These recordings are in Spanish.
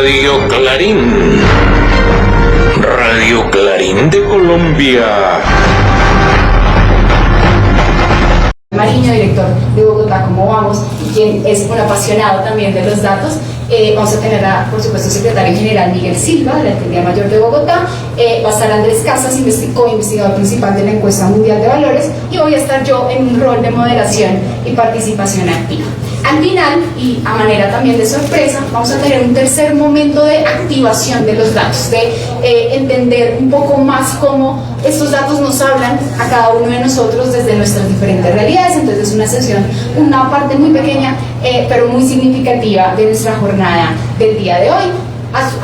Radio Clarín. Radio Clarín de Colombia. Mariño, director de Bogotá, ¿cómo vamos? Y quien es un apasionado también de los datos. Vamos a tener a, por supuesto, secretario general Miguel Silva, de la Alcaldía Mayor de Bogotá. Va a estar Andrés Casas, co-investigador principal de la Encuesta Mundial de Valores, y voy a estar yo en un rol de moderación y participación activa. Al final, y a manera también de sorpresa, vamos a tener un tercer momento de activación de los datos, de entender un poco más cómo estos datos nos hablan a cada uno de nosotros desde nuestras diferentes realidades. Entonces es una sesión, una parte muy pequeña, pero muy significativa de nuestra jornada del día de hoy.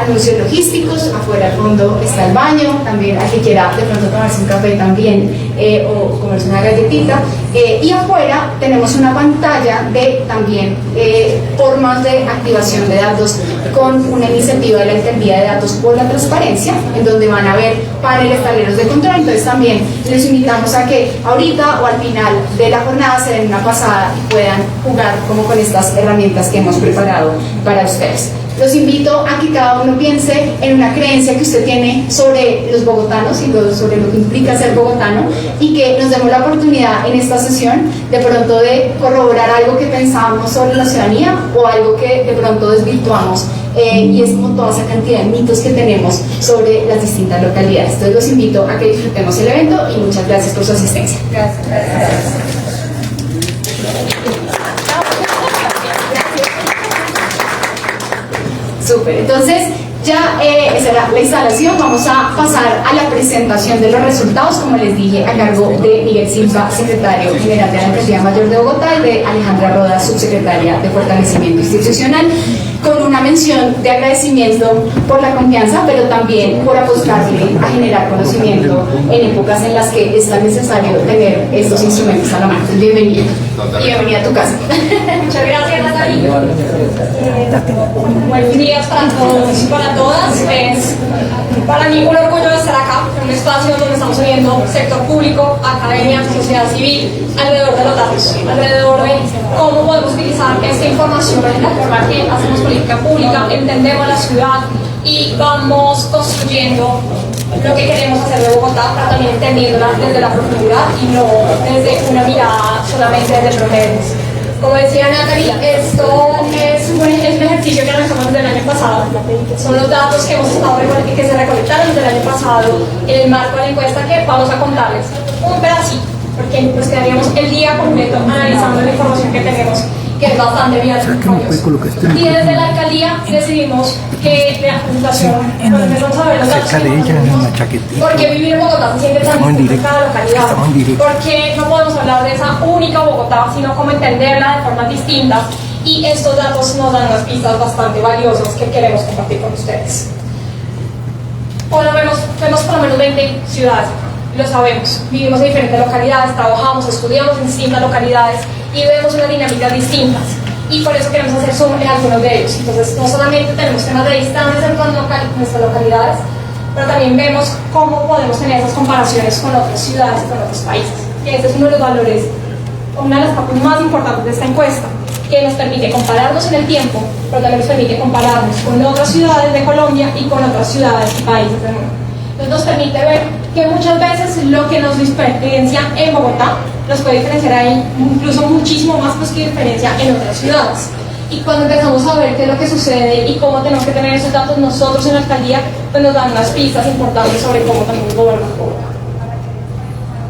Anuncios logísticos, afuera al fondo está el baño, también al que quiera de pronto tomarse un café también o comerse una galletita, y afuera tenemos una pantalla de también formas de activación de datos con una iniciativa de la Alcaldía de Datos por la Transparencia, en donde van a ver paneles, tableros de control. Entonces también les invitamos a que ahorita o al final de la jornada se den una pasada y puedan jugar como con estas herramientas que hemos preparado para ustedes. Los invito a que cada uno piense en una creencia que usted tiene sobre los bogotanos y sobre lo que implica ser bogotano, y que nos demos la oportunidad en esta sesión de pronto de corroborar algo que pensábamos sobre la ciudadanía o algo que de pronto desvirtuamos, y es como toda esa cantidad de mitos que tenemos sobre las distintas localidades. Entonces los invito a que disfrutemos el evento y muchas gracias por su asistencia. Gracias. Súper, entonces ya esa era la instalación. Vamos a pasar a la presentación de los resultados, como les dije, a cargo de Miguel Silva, secretario general de la Alcaldía Mayor de Bogotá, y de Alejandra Roda, subsecretaria de Fortalecimiento Institucional, con una mención de agradecimiento por la confianza, pero también por apostarle a generar conocimiento en épocas en las que es tan necesario tener estos instrumentos a la mano. Bienvenido y bienvenida a tu casa. Muchas gracias, Natalie. Buenos días para todos y para todas. Es para mí un orgullo estar acá, en un espacio donde estamos uniendo sector público, academia, sociedad civil, alrededor de los datos, alrededor de cómo podemos utilizar esta información en la forma que hacemos política pública, entendemos la ciudad y vamos construyendo lo que queremos hacer de Bogotá, pero también entendiéndola desde la profundidad y no desde una mirada solamente desde promedios. Como decía Natalie, esto es un ejercicio que realizamos desde el año pasado. Son los datos que hemos estado que se recolectaron desde el año pasado en el marco de la encuesta, que vamos a contarles un pedacito, porque nos quedaríamos el día completo analizando la información que tenemos, que es bastante bien. Y desde la alcaldía decidimos que la presentación, vamos a ver los datos, porque vivir en Bogotá se siente tan distinto en cada localidad, porque no podemos hablar de esa única Bogotá, sino cómo entenderla de formas distintas, y estos datos nos dan unas pistas bastante valiosas que queremos compartir con ustedes. Ahora vemos por lo menos 20 ciudades, lo sabemos, vivimos en diferentes localidades, trabajamos, estudiamos en distintas localidades y vemos unas dinámicas distintas, y por eso queremos hacer zoom en algunos de ellos. Entonces no solamente tenemos temas de distancia en nuestras localidades, pero también vemos cómo podemos tener esas comparaciones con otras ciudades y con otros países, que ese es uno de los valores, una de las partes más importantes de esta encuesta, que nos permite compararnos en el tiempo, pero también nos permite compararnos con otras ciudades de Colombia y con otras ciudades y países del mundo. Entonces nos permite ver que muchas veces lo que nos diferencia en Bogotá nos puede diferenciar ahí incluso muchísimo más que diferencia en otras ciudades. Y cuando empezamos a ver qué es lo que sucede y cómo tenemos que tener esos datos nosotros en la alcaldía, pues nos dan unas pistas importantes sobre cómo también gobernamos Bogotá.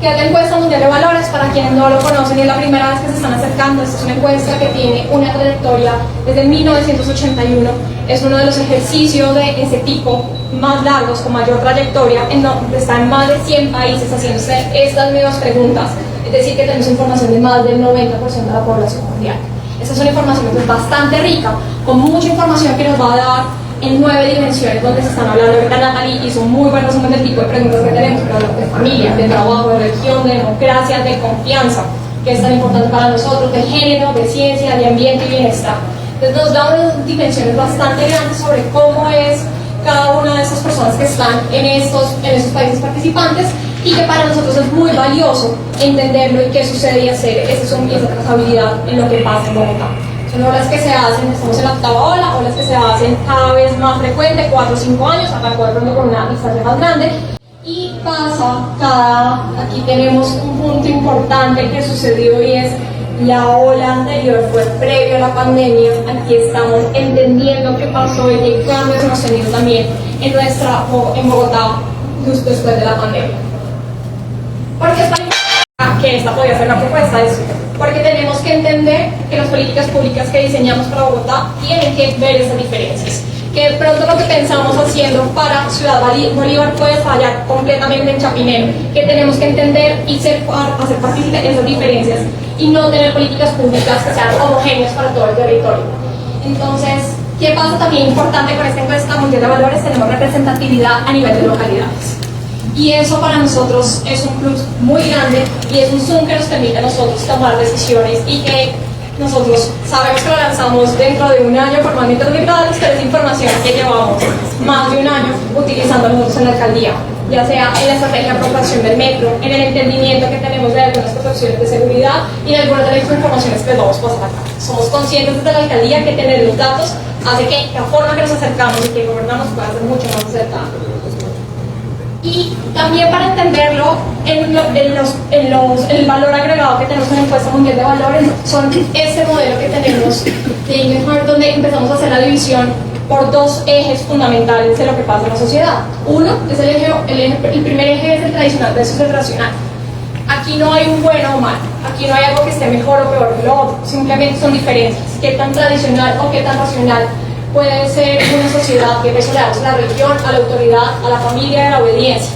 ¿Qué es la encuesta mundial de valores? Para quienes no lo conocen y es la primera vez que se están acercando, esta es una encuesta que tiene una trayectoria desde 1981, es uno de los ejercicios de ese tipo más largos, con mayor trayectoria, en donde están más de 100 países haciéndose estas mismas preguntas, es decir, que tenemos información de más del 90% de la población mundial. Esta es una información que es bastante rica, con mucha información que nos va a dar en 9 dimensiones, donde se están hablando. Ahorita Natalie hizo un muy buen resumen del tipo de preguntas que tenemos, que hablan de familia, de trabajo, de religión, de democracia, de confianza, que es tan importante para nosotros, de género, de ciencia, de ambiente y bienestar. Entonces nos da unas dimensiones bastante grandes sobre cómo es cada una de estas personas que están en estos países participantes, y que para nosotros es muy valioso entenderlo y qué sucede y hacer esa trazabilidad en lo que pasa en Bogotá. Son olas que se hacen, estamos en la octava ola, olas que se hacen cada vez más frecuente, 4 o 5 años, arrancó de pronto con una distancia más grande. Y aquí tenemos un punto importante que sucedió y es la ola anterior fue previo a la pandemia. Aquí estamos entendiendo qué pasó y qué cambios hemos tenido también en Bogotá justo después de la pandemia. ¿Por qué que esta podría ser una propuesta? Es porque tenemos que entender que las políticas públicas que diseñamos para Bogotá tienen que ver esas diferencias. Que de pronto lo que pensamos haciendo para Ciudad Bolívar puede fallar completamente en Chapinero, que tenemos que entender y hacer partícipe de esas diferencias y no tener políticas públicas que sean homogéneas para todo el territorio. Entonces, ¿qué pasa también importante con esta encuesta mundial de valores? Tenemos representatividad a nivel de localidades. Y eso para nosotros es un plus muy grande y es un zoom que nos permite a nosotros tomar decisiones y que nosotros sabemos que lo lanzamos dentro de un año formalmente publicados, pero es información que llevamos más de un año utilizando nosotros en la alcaldía, ya sea en la estrategia de apropiación del metro, en el entendimiento que tenemos de algunas concepciones de seguridad y en algunas de las informaciones que vamos a pasar acá. Somos conscientes desde la alcaldía que tener los datos hace que la forma que nos acercamos y que gobernamos pueda ser mucho más acertada. Y también para entenderlo, el valor agregado que tenemos en la encuesta mundial de valores son ese modelo que tenemos de Ingelhart, donde empezamos a hacer la división por dos ejes fundamentales de lo que pasa en la sociedad. Uno es el primer eje es el tradicional versus el racional. Aquí no hay un bueno o mal, aquí no hay algo que esté mejor o peor que lo otro, simplemente son diferencias. Qué tan tradicional o qué tan racional puede ser una sociedad que peso le damos a la religión, a la autoridad, a la familia y a la obediencia.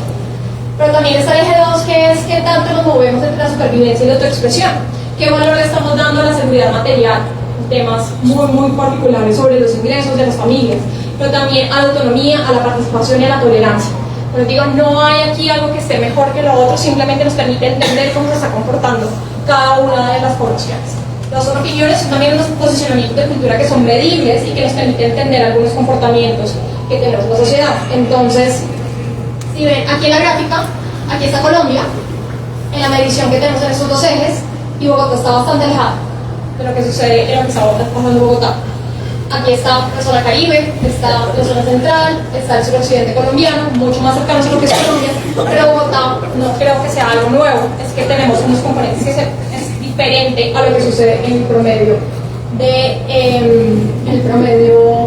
Pero también está el eje 2, que es qué tanto nos movemos entre la supervivencia y la autoexpresión. Qué valor le estamos dando a la seguridad material, temas muy particulares sobre los ingresos de las familias, pero también a la autonomía, a la participación y a la tolerancia. Pero digo, no hay aquí algo que esté mejor que lo otro, simplemente nos permite entender cómo se está comportando cada una de las poblaciones. Las otras opiniones son también unos posicionamientos de cultura que son medibles y que nos permiten entender algunos comportamientos que tenemos en la sociedad. Entonces, si ven aquí en la gráfica, aquí está Colombia, en la medición que tenemos en estos dos ejes, y Bogotá está bastante alejada de lo que sucede en lo que está pasando en Bogotá. Aquí está la zona Caribe, está la zona central, está el suroccidente colombiano, mucho más cercanos a lo que es Colombia, pero Bogotá no creo que sea algo nuevo, es que tenemos unos componentes que es diferente a lo que sucede en el promedio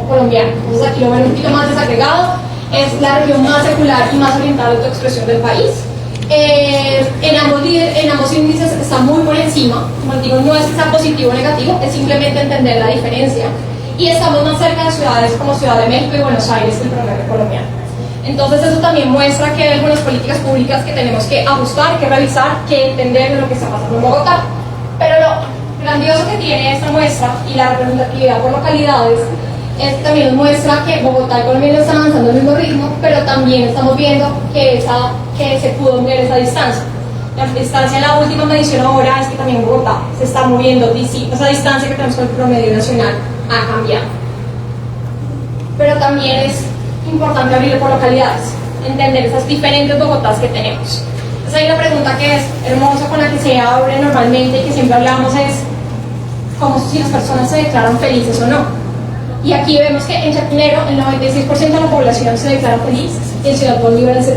colombiano. Entonces aquí lo ven un poquito más desagregado, es la región más secular y más orientada a la autoexpresión del país. En ambos índices está muy por encima, como digo, no es que sea positivo o negativo, es simplemente entender la diferencia. Y estamos más cerca de ciudades como Ciudad de México y Buenos Aires que el promedio colombiano. Entonces eso también muestra que hay algunas políticas públicas que tenemos que ajustar, que revisar, que entender de lo que está pasando en Bogotá. Pero lo grandioso que tiene esta muestra y la representatividad por localidades es también nos muestra que Bogotá y Colombia no están avanzando al mismo ritmo, pero también estamos viendo que se pudo ver esa distancia. La distancia en la última medición ahora es que también Bogotá se está moviendo, esa distancia que tenemos con el promedio nacional ha cambiado. Pero también es importante abrirlo por localidades, entender esas diferentes Bogotás que tenemos. Entonces hay una pregunta que es hermosa con la que se abre normalmente y que siempre hablamos es como si las personas se declaran felices o no. Y aquí vemos que en Chapinero el 96% de la población se declara feliz y en Ciudad Bolívar el 76%.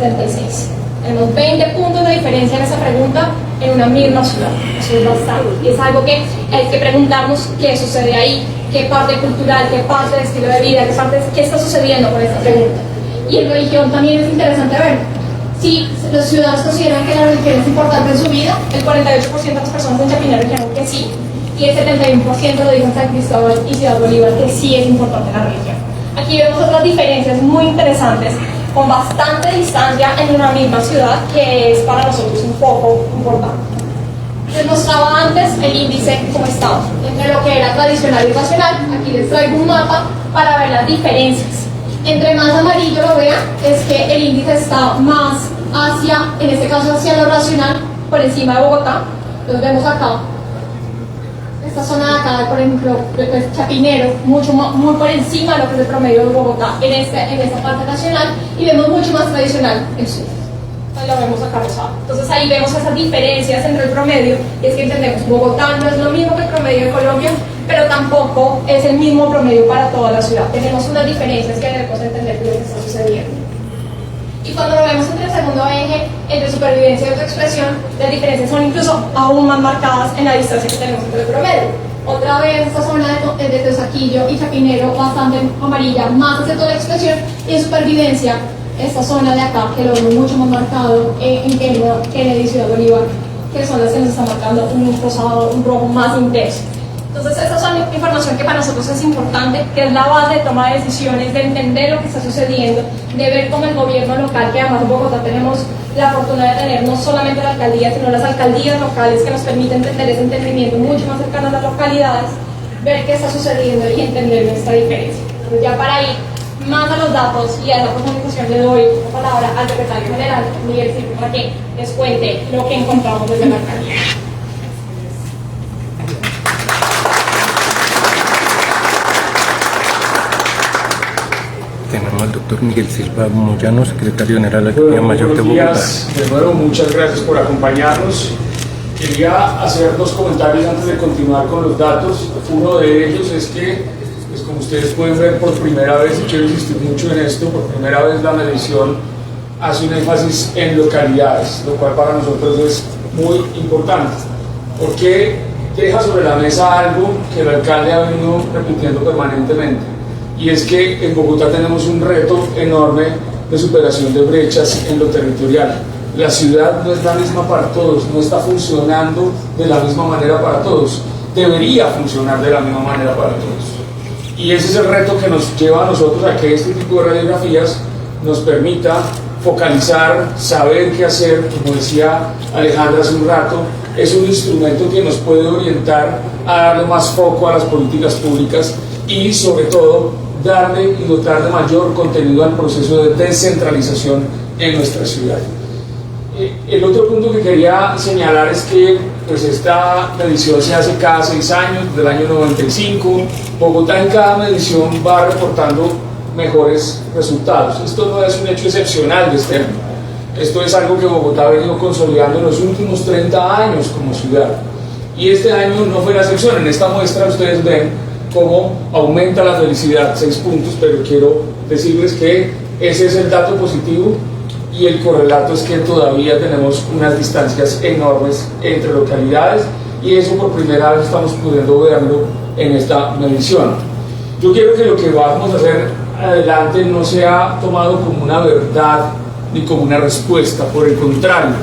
Tenemos 20 puntos de diferencia en esa pregunta en una misma ciudad. Eso es bastante. Y es algo que hay que preguntarnos qué sucede ahí, qué parte cultural, qué parte de estilo de vida, qué está sucediendo con esta pregunta. Y en religión también es interesante ver. Si los ciudadanos consideran que la religión es importante en su vida, el 48% de las personas en Chapinero dijeron que sí, y el 71% lo dijo en San Cristóbal y Ciudad Bolívar que sí es importante la religión. Aquí vemos otras diferencias muy interesantes, con bastante distancia en una misma ciudad, que es para nosotros un poco importante. Les mostraba antes el índice como estaba, entre lo que era tradicional y racional. Aquí les traigo un mapa para ver las diferencias. Entre más amarillo lo vean, es que el índice está más hacia, en este caso hacia lo racional, por encima de Bogotá. Entonces vemos acá, esta zona de acá, por ejemplo, Chapinero, muy por encima de lo que es el promedio de Bogotá en esta parte nacional, y vemos mucho más tradicional el sur. Lo vemos acá rosado. Entonces ahí vemos esas diferencias entre el promedio, y es que entendemos, Bogotá no es lo mismo que el promedio de Colombia, pero tampoco es el mismo promedio para toda la ciudad. Tenemos unas diferencias que debemos entender de lo que está sucediendo. Y cuando lo vemos entre el segundo eje, entre supervivencia y autoexpresión, las diferencias son incluso aún más marcadas en la distancia que tenemos entre el promedio. Otra vez esta zona de Teusaquillo y Chapinero bastante amarilla, más hacia toda la expresión, y en supervivencia esta zona de acá, que lo vemos mucho más marcado en Kennedy y Ciudad Bolívar, que son las que nos están marcando un rosado, un rojo más intenso. Entonces, esta es información que para nosotros es importante, que es la base de toma de decisiones, de entender lo que está sucediendo, de ver cómo el gobierno local, que además en Bogotá tenemos la fortuna de tener no solamente la alcaldía, sino las alcaldías locales que nos permiten tener ese entendimiento mucho más cercano a las localidades, ver qué está sucediendo y entender nuestra diferencia. Entonces, ya para ir más a los datos y a esa profundización, le doy la palabra al secretario general, Miguel Silva, para que les cuente lo que encontramos desde la alcaldía. Tenemos al doctor Miguel Silva Moyano, secretario general de la Alcaldía Mayor de Bogotá. De nuevo, muchas gracias por acompañarnos. Quería hacer dos comentarios antes de continuar con los datos. Uno de ellos es que, pues como ustedes pueden ver por primera vez, y quiero insistir mucho en esto, por primera vez la medición hace un énfasis en localidades, lo cual para nosotros es muy importante, porque deja sobre la mesa algo que el alcalde ha venido repitiendo permanentemente, y es que en Bogotá tenemos un reto enorme de superación de brechas en lo territorial. La ciudad no es la misma para todos, no está funcionando de la misma manera para todos, debería funcionar de la misma manera para todos. Y ese es el reto que nos lleva a nosotros a que este tipo de radiografías nos permita focalizar, saber qué hacer. Como decía Alejandra hace un rato, es un instrumento que nos puede orientar a darle más foco a las políticas públicas y sobre todo darle y dotar de mayor contenido al proceso de descentralización en nuestra ciudad. El otro punto que quería señalar es que pues, esta medición se hace cada 6 años, desde el año 95. Bogotá en cada medición va reportando mejores resultados. Esto no es un hecho excepcional de este año. Esto es algo que Bogotá ha venido consolidando en los últimos 30 años como ciudad. Y este año no fue la excepción. En esta muestra ustedes ven cómo aumenta la felicidad, 6 puntos, pero quiero decirles que ese es el dato positivo y el correlato es que todavía tenemos unas distancias enormes entre localidades y eso por primera vez estamos pudiendo verlo en esta medición. Yo quiero que lo que vamos a hacer adelante no sea tomado como una verdad ni como una respuesta, por el contrario,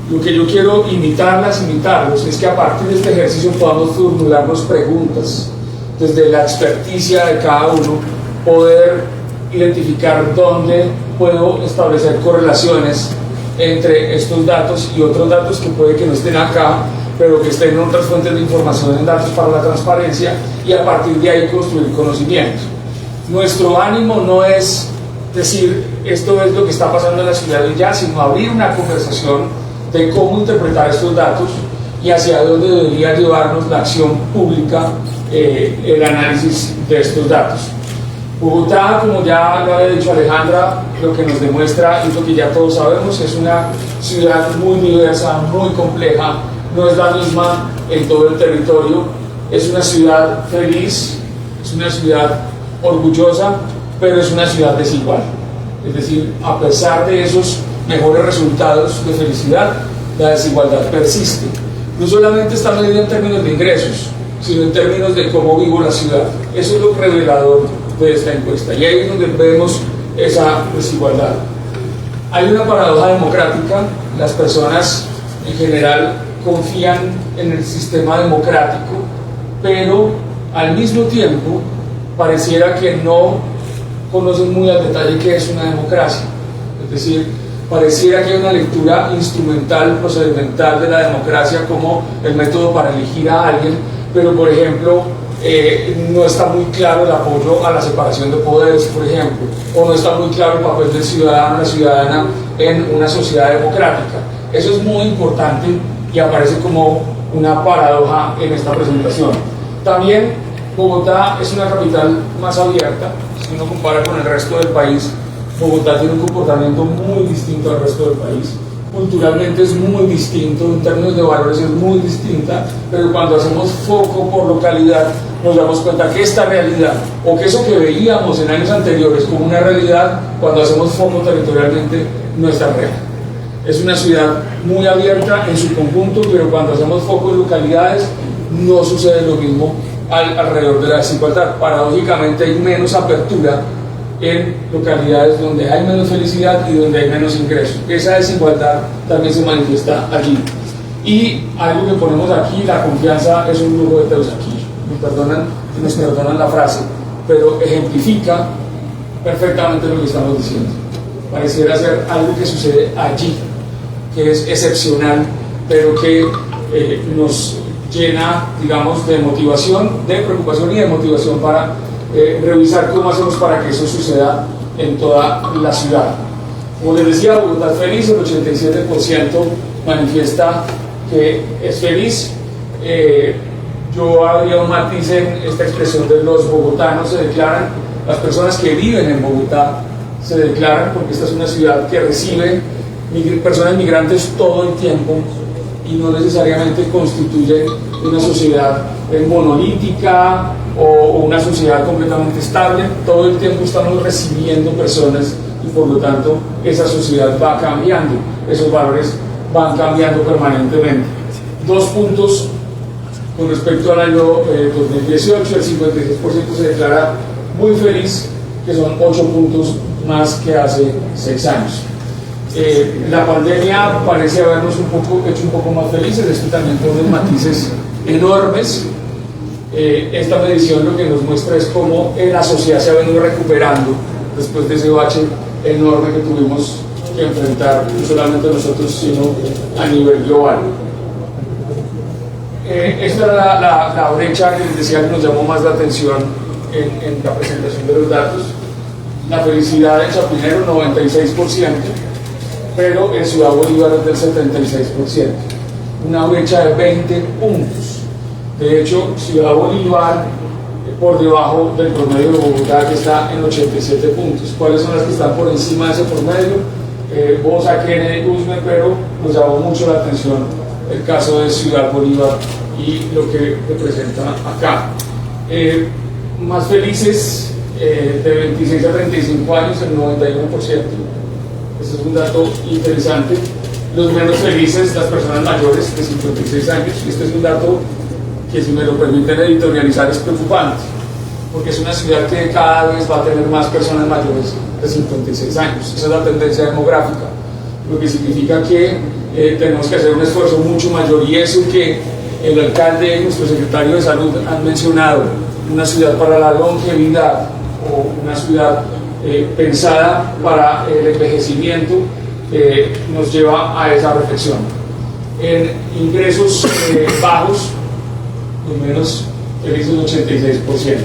lo que yo quiero invitarlos es que a partir de este ejercicio podamos formularnos preguntas desde la experticia de cada uno, poder identificar dónde puedo establecer correlaciones entre estos datos y otros datos que puede que no estén acá, pero que estén en otras fuentes de información, en datos para la transparencia, y a partir de ahí construir conocimiento. Nuestro ánimo no es decir esto es lo que está pasando en la ciudad y ya, sino abrir una conversación de cómo interpretar estos datos y hacia dónde debería llevarnos la acción pública, el análisis de estos datos. Bogotá, como ya lo había dicho Alejandra, lo que nos demuestra y lo que ya todos sabemos, es una ciudad muy diversa, muy compleja, no es la misma en todo el territorio, es una ciudad feliz, es una ciudad orgullosa, pero es una ciudad desigual. Es decir, a pesar de esos mejores resultados de felicidad, la desigualdad persiste. No solamente está medida en términos de ingresos, sino en términos de cómo vivo la ciudad. Eso es lo revelador de esta encuesta y ahí es donde vemos esa desigualdad. Hay una paradoja democrática, las personas en general confían en el sistema democrático, pero al mismo tiempo pareciera que no conocen muy al detalle qué es una democracia. Es decir, pareciera que hay una lectura instrumental, procedimental de la democracia como el método para elegir a alguien, pero por ejemplo no está muy claro el apoyo a la separación de poderes, por ejemplo, o no está muy claro el papel del ciudadano o la ciudadana en una sociedad democrática. Eso es muy importante y aparece como una paradoja en esta presentación. También Bogotá es una capital más abierta. Si uno compara con el resto del país, Bogotá tiene un comportamiento muy distinto al resto del país. Culturalmente es muy distinto, en términos de valores es muy distinta, pero cuando hacemos foco por localidad nos damos cuenta que esta realidad, o que eso que veíamos en años anteriores como una realidad, cuando hacemos foco territorialmente, no es tan real. Es una ciudad muy abierta en su conjunto, pero cuando hacemos foco en localidades, no sucede lo mismo alrededor de la desigualdad. Paradójicamente hay menos apertura en localidades donde hay menos felicidad y donde hay menos ingresos. Esa desigualdad también se manifiesta allí. Y algo que ponemos aquí, la confianza es un lujo de Teusaquillo. Nos perdonan la frase, pero ejemplifica perfectamente lo que estamos diciendo. Pareciera ser algo que sucede allí, que es excepcional, pero que nos llena, digamos, de motivación, de preocupación y de motivación para revisar cómo hacemos para que eso suceda en toda la ciudad. Como les decía, Bogotá es feliz, el 87% manifiesta que es feliz. Yo habría un matiz en esta expresión de los bogotanos se declaran, las personas que viven en Bogotá se declaran, porque esta es una ciudad que recibe personas migrantes todo el tiempo y no necesariamente constituye una sociedad monolítica o una sociedad completamente estable. Todo el tiempo estamos recibiendo personas y por lo tanto esa sociedad va cambiando, esos valores van cambiando permanentemente. 2 puntos con respecto al año 2018, el 56% se declara muy feliz, que son 8 puntos más que hace 6 años. La pandemia parece habernos hecho un poco más felices, esto también con unos matices enormes. Esta medición lo que nos muestra es cómo la sociedad se ha venido recuperando después de ese bache enorme que tuvimos que enfrentar, no solamente nosotros, sino a nivel global. Esta era la brecha que les decía que nos llamó más la atención en la presentación de los datos. La felicidad en Chapinero, 96%, pero en Ciudad Bolívar es del 76%. Una brecha de 20 puntos. De hecho, Ciudad Bolívar por debajo del promedio de Bogotá, que está en 87 puntos. ¿Cuáles son las que están por encima de ese promedio? Bosa, Kennedy, Usme, pero nos llamó mucho la atención el caso de Ciudad Bolívar y lo que representa acá. Más felices de 26 a 35 años, el 91%. Ese es un dato interesante. Los menos felices, las personas mayores de 56 años. Este es un dato que, si me lo permiten editorializar, es preocupante, porque es una ciudad que cada vez va a tener más personas mayores de 56 años. Esa es la tendencia demográfica, lo que significa que tenemos que hacer un esfuerzo mucho mayor, y eso que el alcalde y nuestro secretario de Salud han mencionado, una ciudad para la longevidad o una ciudad pensada para el envejecimiento, nos lleva a esa reflexión. En ingresos bajos, los menos felices, 86%.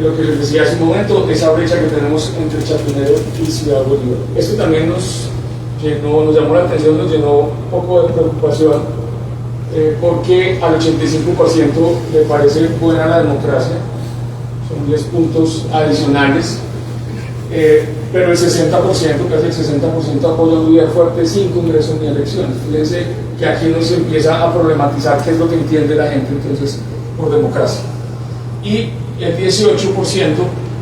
Lo que les decía hace un momento, esa brecha que tenemos entre Chapinero y Ciudad Bolívar. Esto también nos llamó la atención, nos llenó un poco de preocupación, porque al 85% le parece buena la democracia, son 10 puntos adicionales, pero el 60%, casi el 60% apoya un líder fuerte sin congreso ni elecciones. Fíjense que aquí no se empieza a problematizar qué es lo que entiende la gente entonces por democracia. Y el 18%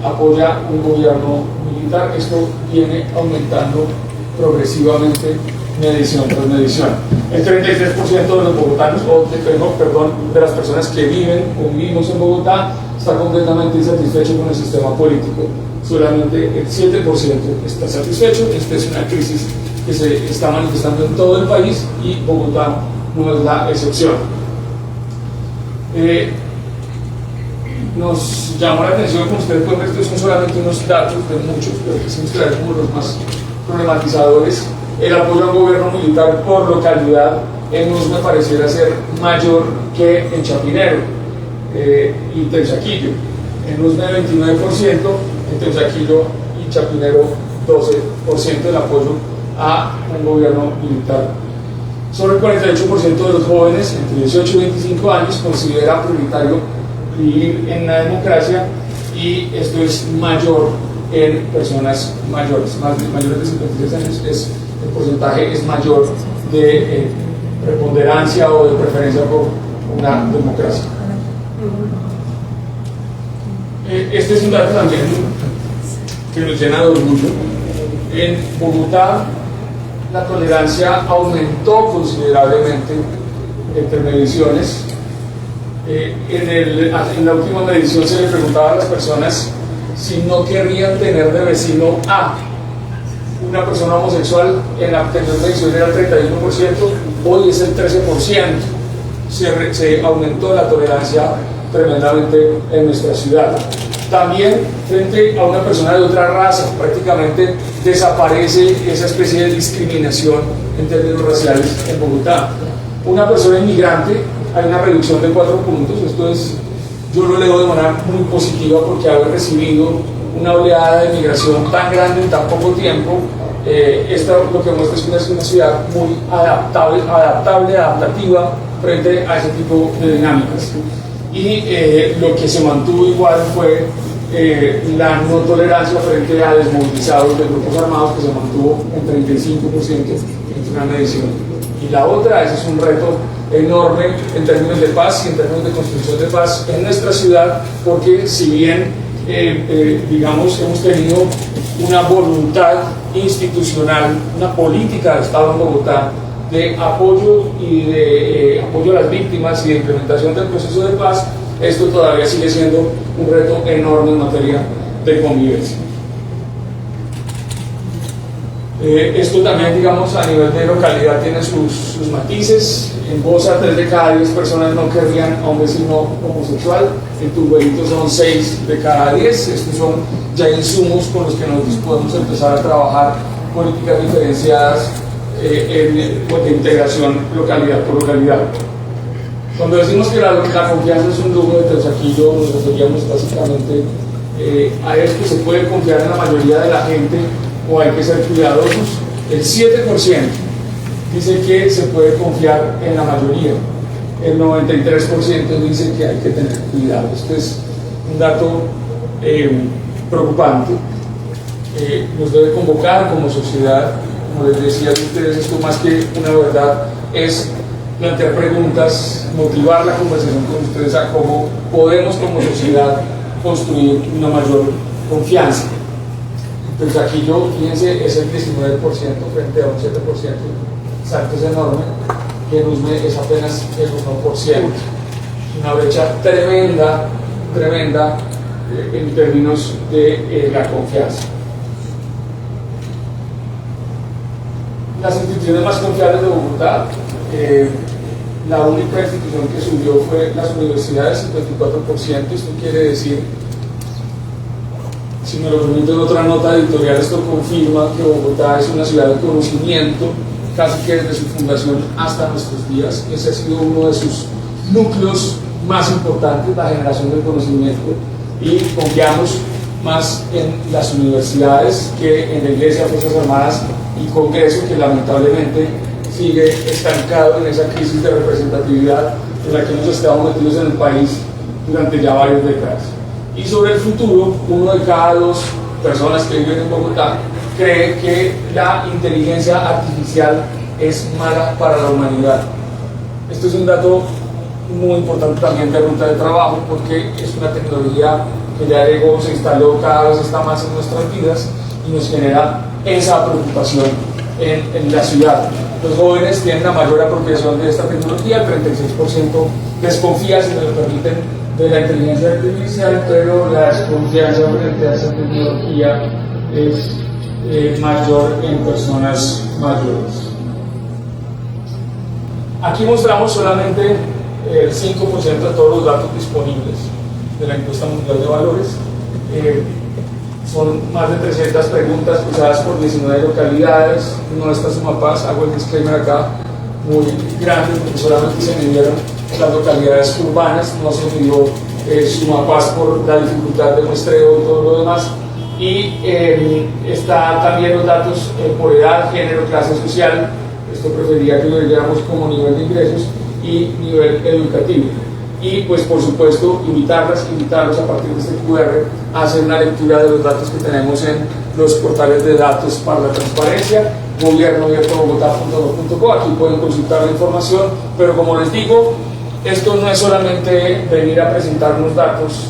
apoya un gobierno militar. Esto viene aumentando progresivamente medición tras medición. El 33% de los bogotanos, de las personas que viven o vivimos en Bogotá, está completamente insatisfecho con el sistema político. Solamente el 7% está satisfecho. Esta es una crisis que se está manifestando en todo el país y Bogotá no es la excepción. Nos llamó la atención, como ustedes pueden ver, estos son solamente unos datos de muchos, pero quisimos traer como los más problematizadores. El apoyo al gobierno militar por localidad en Usme pareciera ser mayor que en Chapinero y Teusaquillo. En Usme 29%, en Teusaquillo y Chapinero 12% del apoyo a un gobierno militar. Solo el 48% de los jóvenes entre 18 y 25 años considera prioritario vivir en la democracia, y esto es mayor en personas mayores, mayores de 56 años. El porcentaje es mayor de preponderancia o de preferencia por una democracia. Este es un dato también que nos llena de orgullo. En Bogotá la tolerancia aumentó considerablemente entre mediciones. En la última medición se le preguntaba a las personas si no querrían tener de vecino a una persona homosexual. En la anterior medición era el 31%, hoy es el 13%. Se aumentó la tolerancia tremendamente en nuestra ciudad. También frente a una persona de otra raza, prácticamente desaparece esa especie de discriminación en términos raciales en Bogotá. Una persona inmigrante, hay una reducción de 4 puntos. Esto es, yo lo leo de manera muy positiva porque haber recibido una oleada de migración tan grande en tan poco tiempo, esto lo que muestra es una ciudad muy adaptativa frente a ese tipo de dinámicas. Y lo que se mantuvo igual fue la no tolerancia frente a desmovilizados de grupos armados, que se mantuvo en 35% entre una medición y la otra. Ese es un reto enorme en términos de paz y en términos de construcción de paz en nuestra ciudad, porque si bien digamos hemos tenido una voluntad institucional, una política de Estado en Bogotá de apoyo y de apoyo a las víctimas y de implementación del proceso de paz, esto todavía sigue siendo un reto enorme en materia de convivencia. Esto también, digamos, a nivel de localidad tiene sus matices. En Bosa, 3 de cada 10 personas no querrían a un vecino homosexual. En Tungüerito son 6 de cada 10. Estos son ya insumos con los que nosotros podemos empezar a trabajar políticas diferenciadas de integración localidad por localidad. Cuando decimos que la confianza es un lujo de Teusaquillo, nos referíamos básicamente a esto. Se puede confiar en la mayoría de la gente o hay que ser cuidadosos. El 7% dice que se puede confiar en la mayoría, el 93% dice que hay que tener cuidado. Este es un dato preocupante. Nos debe convocar como sociedad. Como les decía a ustedes, esto más que una verdad es plantear preguntas, motivar la conversación con ustedes a cómo podemos como sociedad construir una mayor confianza. Entonces aquí fíjense, es el 19% frente a un 7%, el salto es enorme, y en USME es apenas el 1%. Una brecha tremenda en términos de la confianza. Las instituciones más confiables de Bogotá, la única institución que subió fue las universidades, 54%. Esto quiere decir, si me lo permiten, otra nota editorial, esto confirma que Bogotá es una ciudad de conocimiento, casi que desde su fundación hasta nuestros días. Ese ha sido uno de sus núcleos más importantes, la generación del conocimiento, y confiamos más en las universidades que en la Iglesia, Fuerzas Armadas y Congreso, que lamentablemente sigue estancado en esa crisis de representatividad en la que hemos estado metidos en el país durante ya varias décadas. Y sobre el futuro, 1 de cada 2 personas que viven en Bogotá cree que la inteligencia artificial es mala para la humanidad. Esto es un dato muy importante también de ruta de trabajo, porque es una tecnología que ya llegó, se instaló, cada vez está más en nuestras vidas y nos genera esa preocupación en la ciudad. Los jóvenes tienen la mayor apropiación de esta tecnología, el 36% desconfía, si me lo permiten, de la inteligencia artificial, pero la desconfianza frente a esa tecnología es mayor en personas mayores. Aquí mostramos solamente el 5% de todos los datos disponibles de la encuesta mundial de valores. Son más de 300 preguntas usadas por 19 localidades. No está Sumapaz, hago el disclaimer acá muy grande porque solamente se midieron las localidades urbanas, no se midió Sumapaz por la dificultad de muestreo y todo lo demás. Y está también los datos por edad, género, clase social. Esto preferiría que lo diéramos como nivel de ingresos y nivel educativo. Y pues por supuesto invitarlos a partir de este QR a hacer una lectura de los datos que tenemos en los portales de datos para la transparencia, gobiernoabiertobogotá.gov.co. Aquí pueden consultar la información, pero como les digo, esto no es solamente venir a presentar unos datos,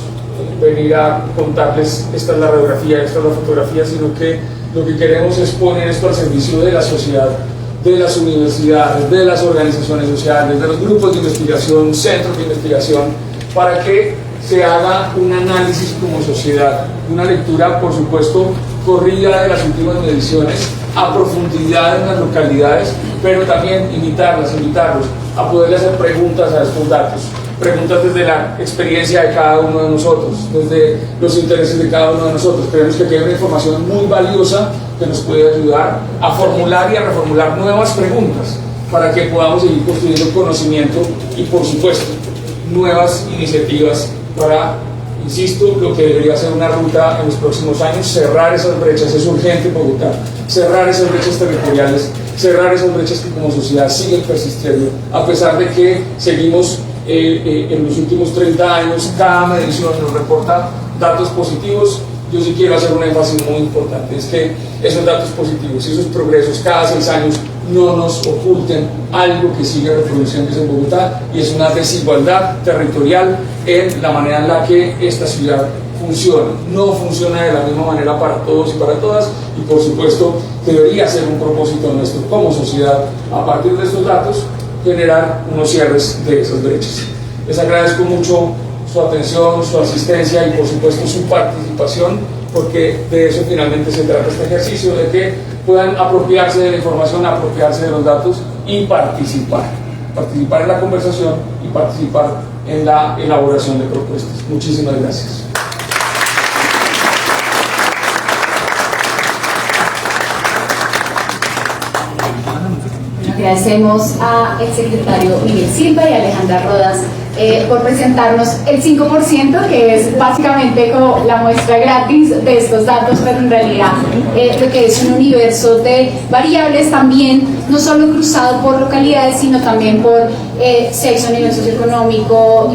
venir a contarles esta es la radiografía, esta es la fotografía, sino que lo que queremos es poner esto al servicio de la sociedad, de las universidades, de las organizaciones sociales, de los grupos de investigación, centros de investigación, para que se haga un análisis como sociedad, una lectura, por supuesto, corrida de las últimas mediciones, a profundidad en las localidades, pero también invitarlos a poderle hacer preguntas a estos datos, preguntas desde la experiencia de cada uno de nosotros, desde los intereses de cada uno de nosotros. Creemos que hay una información muy valiosa que nos puede ayudar a formular y a reformular nuevas preguntas para que podamos seguir construyendo conocimiento y, por supuesto, nuevas iniciativas para, insisto, lo que debería ser una ruta en los próximos años, cerrar esas brechas. Es urgente en Bogotá, cerrar esas brechas territoriales, cerrar esas brechas que como sociedad siguen persistiendo, a pesar de que seguimos en los últimos 30 años, cada medición nos reporta datos positivos. Yo sí quiero hacer un énfasis muy importante, es que esos datos positivos y esos progresos cada 6 años no nos oculten algo que sigue reproduciéndose en Bogotá, y es una desigualdad territorial en la manera en la que esta ciudad funciona. No funciona de la misma manera para todos y para todas, y por supuesto debería ser un propósito nuestro como sociedad, a partir de estos datos, generar unos cierres de esas brechas. Les agradezco mucho su atención, su asistencia y por supuesto su participación, porque de eso finalmente se trata este ejercicio, de que puedan apropiarse de la información, apropiarse de los datos y participar en la conversación y participar en la elaboración de propuestas. Muchísimas gracias. Agradecemos al secretario Miguel Silva y a Alejandra Rodas por presentarnos el 5%, que es básicamente como la muestra gratis de estos datos, pero en realidad lo que es un universo de variables también, no solo cruzado por localidades, sino también por sexo, nivel socioeconómico,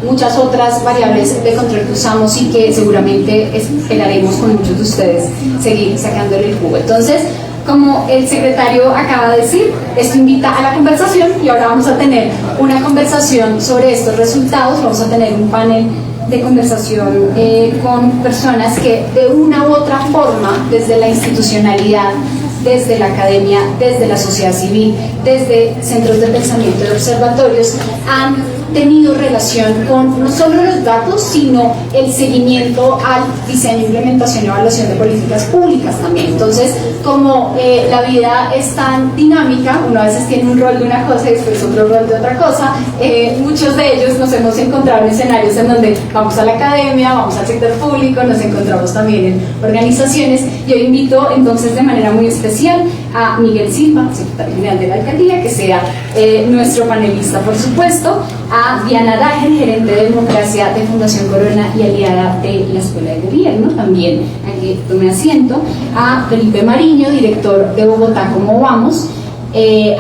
muchas otras variables de control que usamos y que seguramente esperaremos con muchos de ustedes seguir sacándole el jugo. Entonces, como el secretario acaba de decir, esto invita a la conversación, y ahora vamos a tener una conversación sobre estos resultados. Vamos a tener un panel de conversación con personas que de una u otra forma, desde la institucionalidad, desde la academia, desde la sociedad civil, desde centros de pensamiento y observatorios, han tenido relación con no solo los datos, sino el seguimiento al diseño, implementación y evaluación de políticas públicas también. Entonces, como la vida es tan dinámica, uno a veces tiene un rol de una cosa y después otro rol de otra cosa, muchos de ellos nos hemos encontrado en escenarios en donde vamos a la academia, vamos al sector público, nos encontramos también en organizaciones, y hoy invito entonces de manera muy especial a Miguel Silva, secretario general de la alcaldía, que sea nuestro panelista, por supuesto, a Diana Dagen, gerente de democracia de Fundación Corona y aliada de la Escuela de Gobierno, también aquí tome asiento, a Felipe Mariño, director de Bogotá Cómo Vamos,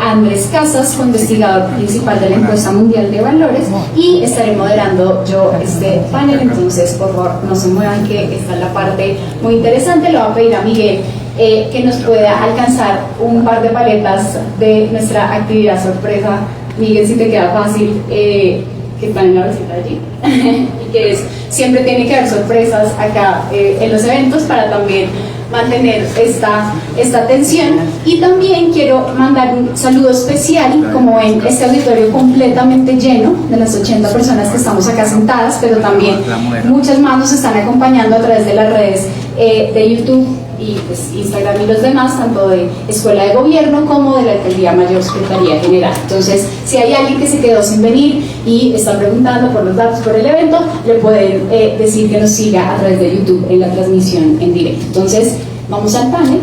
a Andrés Casas, investigador principal de la Encuesta Mundial de Valores, y estaré moderando yo este panel. Entonces, por favor, no se muevan, que esta es la parte muy interesante. Le voy a pedir a Miguel que nos pueda alcanzar un par de paletas de nuestra actividad sorpresa. Miguel, si te queda fácil, que están en la receta allí, y que siempre tiene que haber sorpresas acá en los eventos para también mantener esta tensión. Y también quiero mandar un saludo especial, como ven, este auditorio completamente lleno de las 80 personas que estamos acá sentadas, pero también muchas más nos están acompañando a través de las redes de YouTube y pues Instagram y los demás, tanto de Escuela de Gobierno como de la Alcaldía Mayor Secretaría General. Entonces, si hay alguien que se quedó sin venir y está preguntando por los datos por el evento, le pueden decir que nos siga a través de YouTube en la transmisión en directo. Entonces, vamos al panel.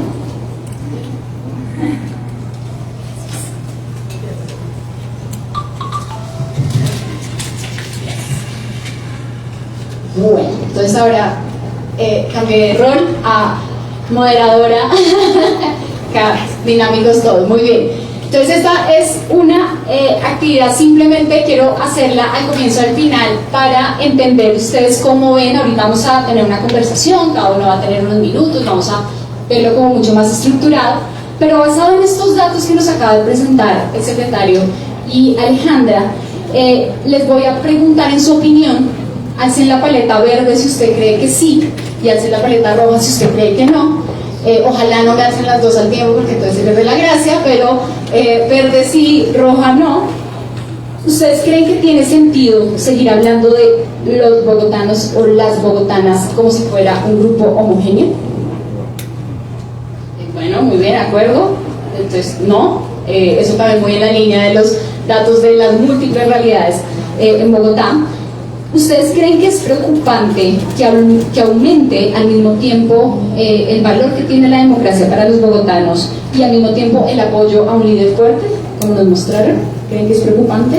Bueno, entonces ahora cambié de rol a moderadora. Acá, dinámicos todos, muy bien. Entonces esta es una actividad, simplemente quiero hacerla al comienzo y al final para entender ustedes cómo ven. Ahorita vamos a tener una conversación, cada uno va a tener unos minutos, vamos a verlo como mucho más estructurado, pero basado en estos datos que nos acaba de presentar el secretario y Alejandra, Les voy a preguntar en su opinión, alcen la paleta verde si usted cree que sí, y alcen la paleta roja si usted cree que no. Ojalá no me hacen las dos al tiempo porque entonces se pierde la gracia, pero verde sí, roja no. ¿Ustedes creen que tiene sentido seguir hablando de los bogotanos o las bogotanas como si fuera un grupo homogéneo? Bueno, muy bien, ¿de acuerdo? Entonces, no. Eso también muy en la línea de los datos de las múltiples realidades en Bogotá. ¿Ustedes creen que es preocupante que aumente al mismo tiempo el valor que tiene la democracia para los bogotanos y al mismo tiempo el apoyo a un líder fuerte, como nos mostraron? ¿Creen que es preocupante?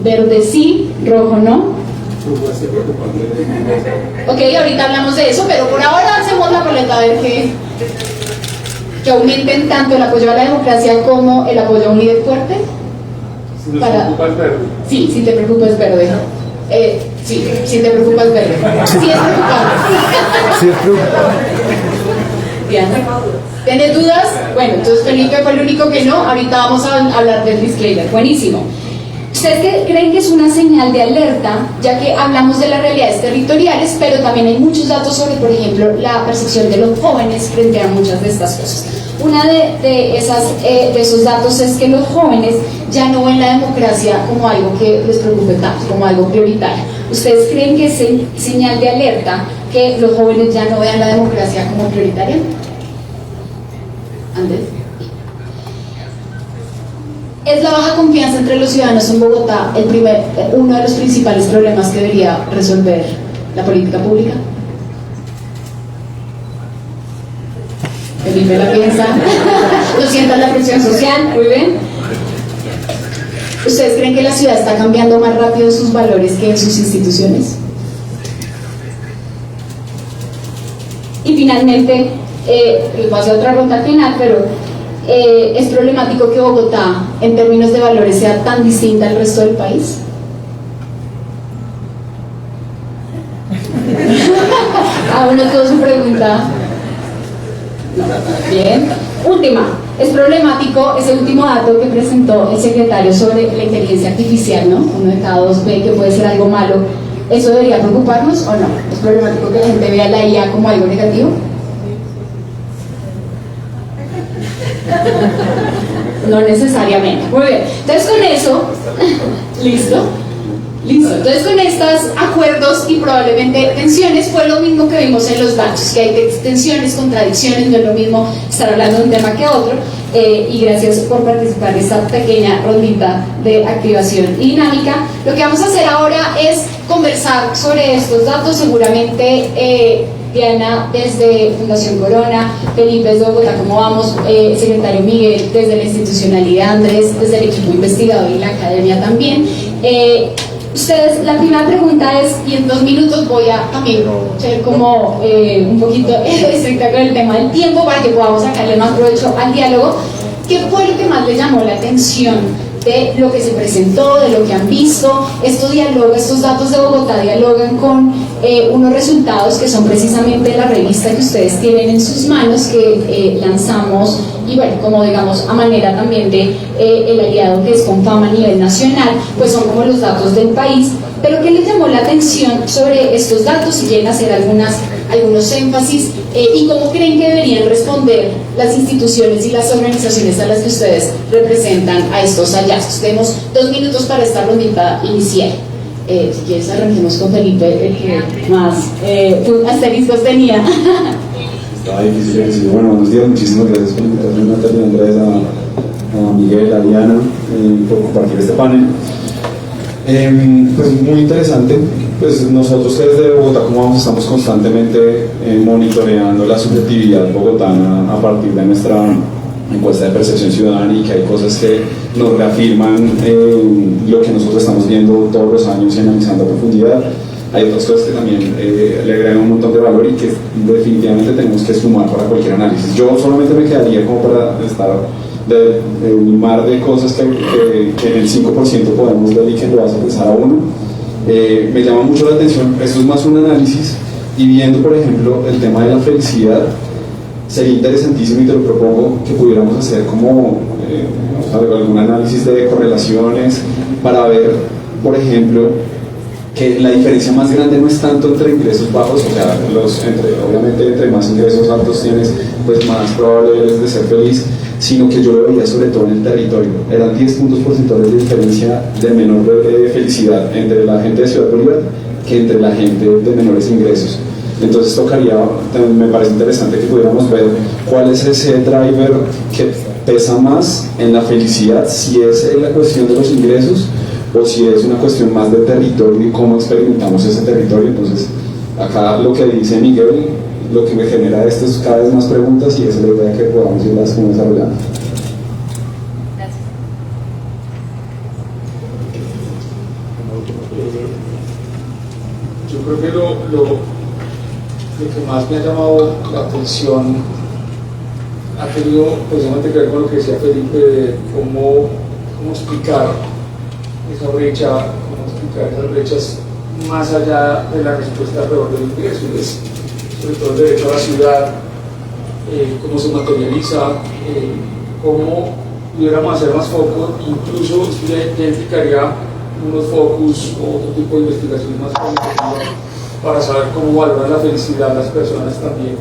Verde sí, rojo no. Ok, ahorita hablamos de eso, pero por ahora hacemos la paleta a ver que aumenten tanto el apoyo a la democracia como el apoyo a un líder fuerte. Si nos preocupa el verde. Sí, si te preocupa es verde. Sí, si te preocupa es verde. Sí es preocupante. Sí, es preocupante. Diana, ¿tienes dudas? Bueno, entonces Felipe fue el único que no. Ahorita vamos a hablar del disclaimer. Buenísimo. ¿Ustedes creen que es una señal de alerta, ya que hablamos de las realidades territoriales, pero también hay muchos datos sobre, por ejemplo, la percepción de los jóvenes frente a muchas de estas cosas? Una de esos datos es que los jóvenes ya no ven la democracia como algo que les preocupe tanto, como algo prioritario. ¿Ustedes creen que es señal de alerta que los jóvenes ya no vean la democracia como prioritaria? Andrés. ¿Es la baja confianza entre los ciudadanos en Bogotá uno de los principales problemas que debería resolver la política pública? Felipe la piensa. ¿No sientas la presión social? Muy bien. ¿Ustedes creen que la ciudad está cambiando más rápido en sus valores que en sus instituciones? Y finalmente, voy a hacer otra ronda al final, pero ¿es problemático que Bogotá, en términos de valores, sea tan distinta al resto del país? Uno tuvo su pregunta. No. Bien. Última. Es problemático ese último dato que presentó el secretario sobre la inteligencia artificial, ¿no? Uno de cada dos ve que puede ser algo malo. ¿Eso debería preocuparnos o no? ¿Es problemático que la gente vea la IA como algo negativo? No necesariamente. Muy bien. Entonces con eso, ¿listo? Listo. Entonces con estos acuerdos y probablemente tensiones fue lo mismo que vimos en los datos, que hay tensiones, contradicciones, no es lo mismo estar hablando de un tema que otro. Y gracias por participar en esta pequeña rondita de activación y dinámica. Lo que vamos a hacer ahora es conversar sobre estos datos. Seguramente Diana desde Fundación Corona, Felipe desde Bogotá, ¿cómo vamos? Secretario Miguel desde la institucionalidad, Andrés desde el equipo investigador y la academia también. Ustedes, la primera pregunta es, y en 2 minutos voy a también ser como un poquito estricta con el tema del tiempo para que podamos sacarle más provecho al diálogo. ¿Qué fue lo que más les llamó la atención de lo que se presentó, de lo que han visto? Estos datos de Bogotá dialogan con unos resultados que son precisamente la revista que ustedes tienen en sus manos, que lanzamos, y bueno, como digamos a manera también de el aliado que es Confama a nivel nacional, pues son como los datos del país. Pero ¿qué les llamó la atención sobre estos datos? Si quieren hacer algunos énfasis, y cómo creen que deberían responder las instituciones y las organizaciones a las que ustedes representan a estos hallazgos. Tenemos 2 minutos para esta rondita inicial. Si quieres arranquemos con Felipe, el que más asteriscos tenía. Estaba difícil. Bueno, buenos días, muchísimas gracias por la invitación, Natalia, Andrés, a Miguel, a Diana, por compartir este panel. Pues muy interesante. Pues nosotros desde Bogotá, como vamos, estamos constantemente monitoreando la subjetividad bogotana a partir de nuestra encuesta de percepción ciudadana, y que hay cosas que nos reafirman lo que nosotros estamos viendo todos los años y analizando a profundidad. Hay otras cosas que también le agregan un montón de valor y que definitivamente tenemos que sumar para cualquier análisis. Yo solamente me quedaría como para estar de un mar de cosas que en el 5% podemos ver y que lo hace pensar a uno. Me llama mucho la atención, esto es más un análisis, y viendo por ejemplo el tema de la felicidad, sería interesantísimo, y te lo propongo, que pudiéramos hacer como algún análisis de correlaciones para ver, por ejemplo, que la diferencia más grande no es tanto entre ingresos bajos, o sea, obviamente entre más ingresos altos tienes, pues más probable eres de ser feliz, sino que yo lo veía sobre todo en el territorio. Eran 10 puntos porcentuales de diferencia de menor felicidad entre la gente de Ciudad Bolívar que entre la gente de menores ingresos. Entonces me parece interesante que pudiéramos ver cuál es ese driver que pesa más en la felicidad, si es la cuestión de los ingresos o si es una cuestión más de territorio y cómo experimentamos ese territorio. Entonces, acá lo que dice Miguel, lo que me genera esto es cada vez más preguntas y esa es la idea que podamos irlas como desarrollando. Yo creo que lo que más me ha llamado la atención ha tenido precisamente que ver con lo que decía Felipe de cómo explicar esa brecha, cómo explicar esas brechas más allá de la respuesta alrededor del ingreso, sobre todo el derecho a la ciudad, cómo se materializa, cómo pudiéramos hacer más foco, incluso identificaría unos focus o otro tipo de investigación más cualitativa para saber cómo valoran la felicidad las personas también,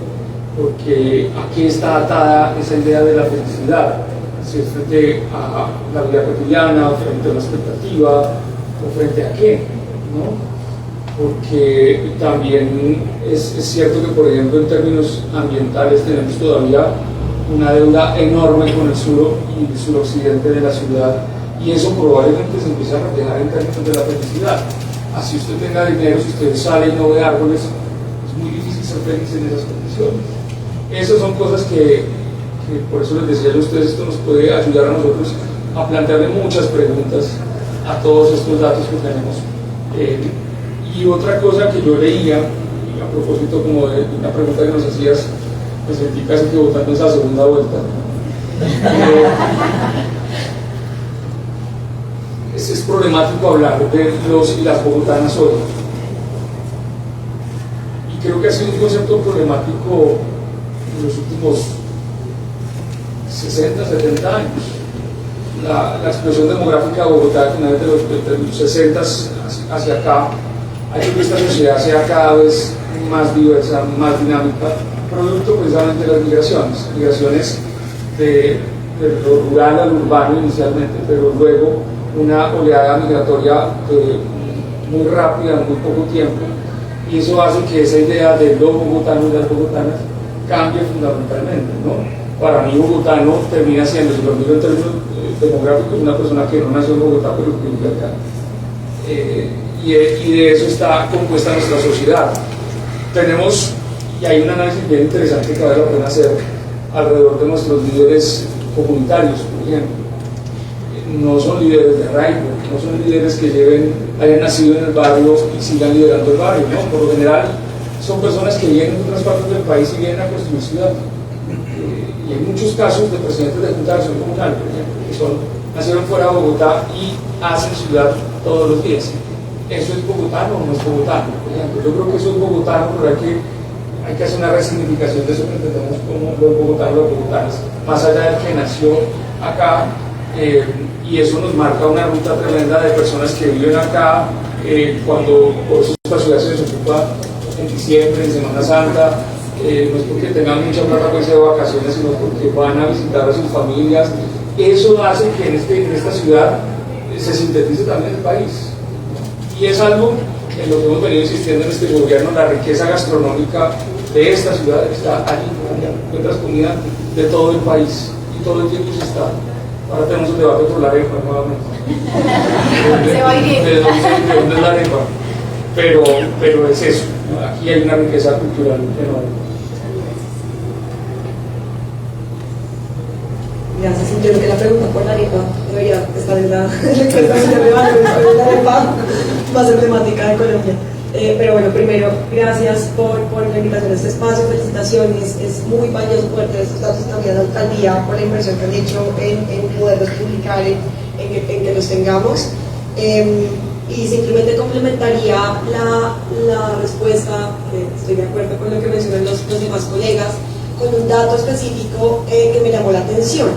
porque aquí está atada esa idea de la felicidad, si es frente a la vida cotidiana, o frente a una expectativa, o frente a qué, ¿no? Porque también es cierto que, por ejemplo, en términos ambientales tenemos todavía una deuda enorme con el sur y el suroccidente de la ciudad, y eso probablemente se empieza a reflejar en términos de la felicidad. Así usted tenga dinero, si usted sale y no ve árboles, es muy difícil ser feliz en esas condiciones. Esas son cosas que por eso les decía yo a ustedes, esto nos puede ayudar a nosotros a plantearle muchas preguntas a todos estos datos que tenemos. Y otra cosa que yo leía, y a propósito como de una pregunta que nos hacías, me sentí casi que votando esa segunda vuelta. Es problemático hablar de los y las bogotanas hoy. Y creo que ha sido un concepto problemático en los últimos 60, 70 años. La explosión demográfica de Bogotá a finales de los 60 hacia acá ha hecho que esta sociedad sea cada vez más diversa, más dinámica, producto precisamente de las migraciones de lo rural al urbano inicialmente, pero luego una oleada migratoria muy rápida en muy poco tiempo, y eso hace que esa idea de los bogotanos y las bogotanas cambie fundamentalmente, ¿no? Para mí bogotano termina siendo, si lo miro en términos demográficos, una persona que no nació en Bogotá pero que vive acá, y de eso está compuesta nuestra sociedad. Tenemos, y hay un análisis bien interesante que vale la pena hacer alrededor de nuestros líderes comunitarios, por ejemplo. No son líderes de arraigo, no son líderes que hayan nacido en el barrio y sigan liderando el barrio, ¿no? Por lo general son personas que vienen de otras partes del país y vienen a construir ciudad. Y hay muchos casos de presidentes de Junta de Acción Comunal, por ejemplo, que nacieron fuera de Bogotá y hacen ciudad todos los días. ¿Eso es bogotano o no es bogotano? Por ejemplo, yo creo que eso es bogotano, pero hay que hacer una resignificación de eso que entendemos como los bogotanos, los bogotanos, más allá del que nació acá. Y eso nos marca una ruta tremenda de personas que viven acá, cuando por eso esta ciudad se desocupa en diciembre, en Semana Santa, no es porque tengan mucha plata para irse de vacaciones, sino porque van a visitar a sus familias. Eso hace que en esta ciudad se sintetice también el país. Y es algo en lo que hemos venido insistiendo en este gobierno, la riqueza gastronómica de esta ciudad está allí, encuentras comida de todo el país y todo el tiempo se está. Ahora tenemos un debate por la arepa nuevamente. Se va a ir. ¿De dónde es la arepa? Pero es eso, ¿no? Aquí hay una riqueza cultural enorme. Gracias, entiendo que la pregunta por la arepa debería estar en la encuesta de debate, pero la arepa va a ser temática de Colombia. Pero bueno, primero, gracias por la invitación a este espacio, felicitaciones, es muy valioso poder tener estos datos también a la alcaldía por la inversión que han hecho en poderlos publicar, en que los tengamos. Y simplemente complementaría la respuesta, estoy de acuerdo con lo que mencionan los demás colegas, con un dato específico que me llamó la atención.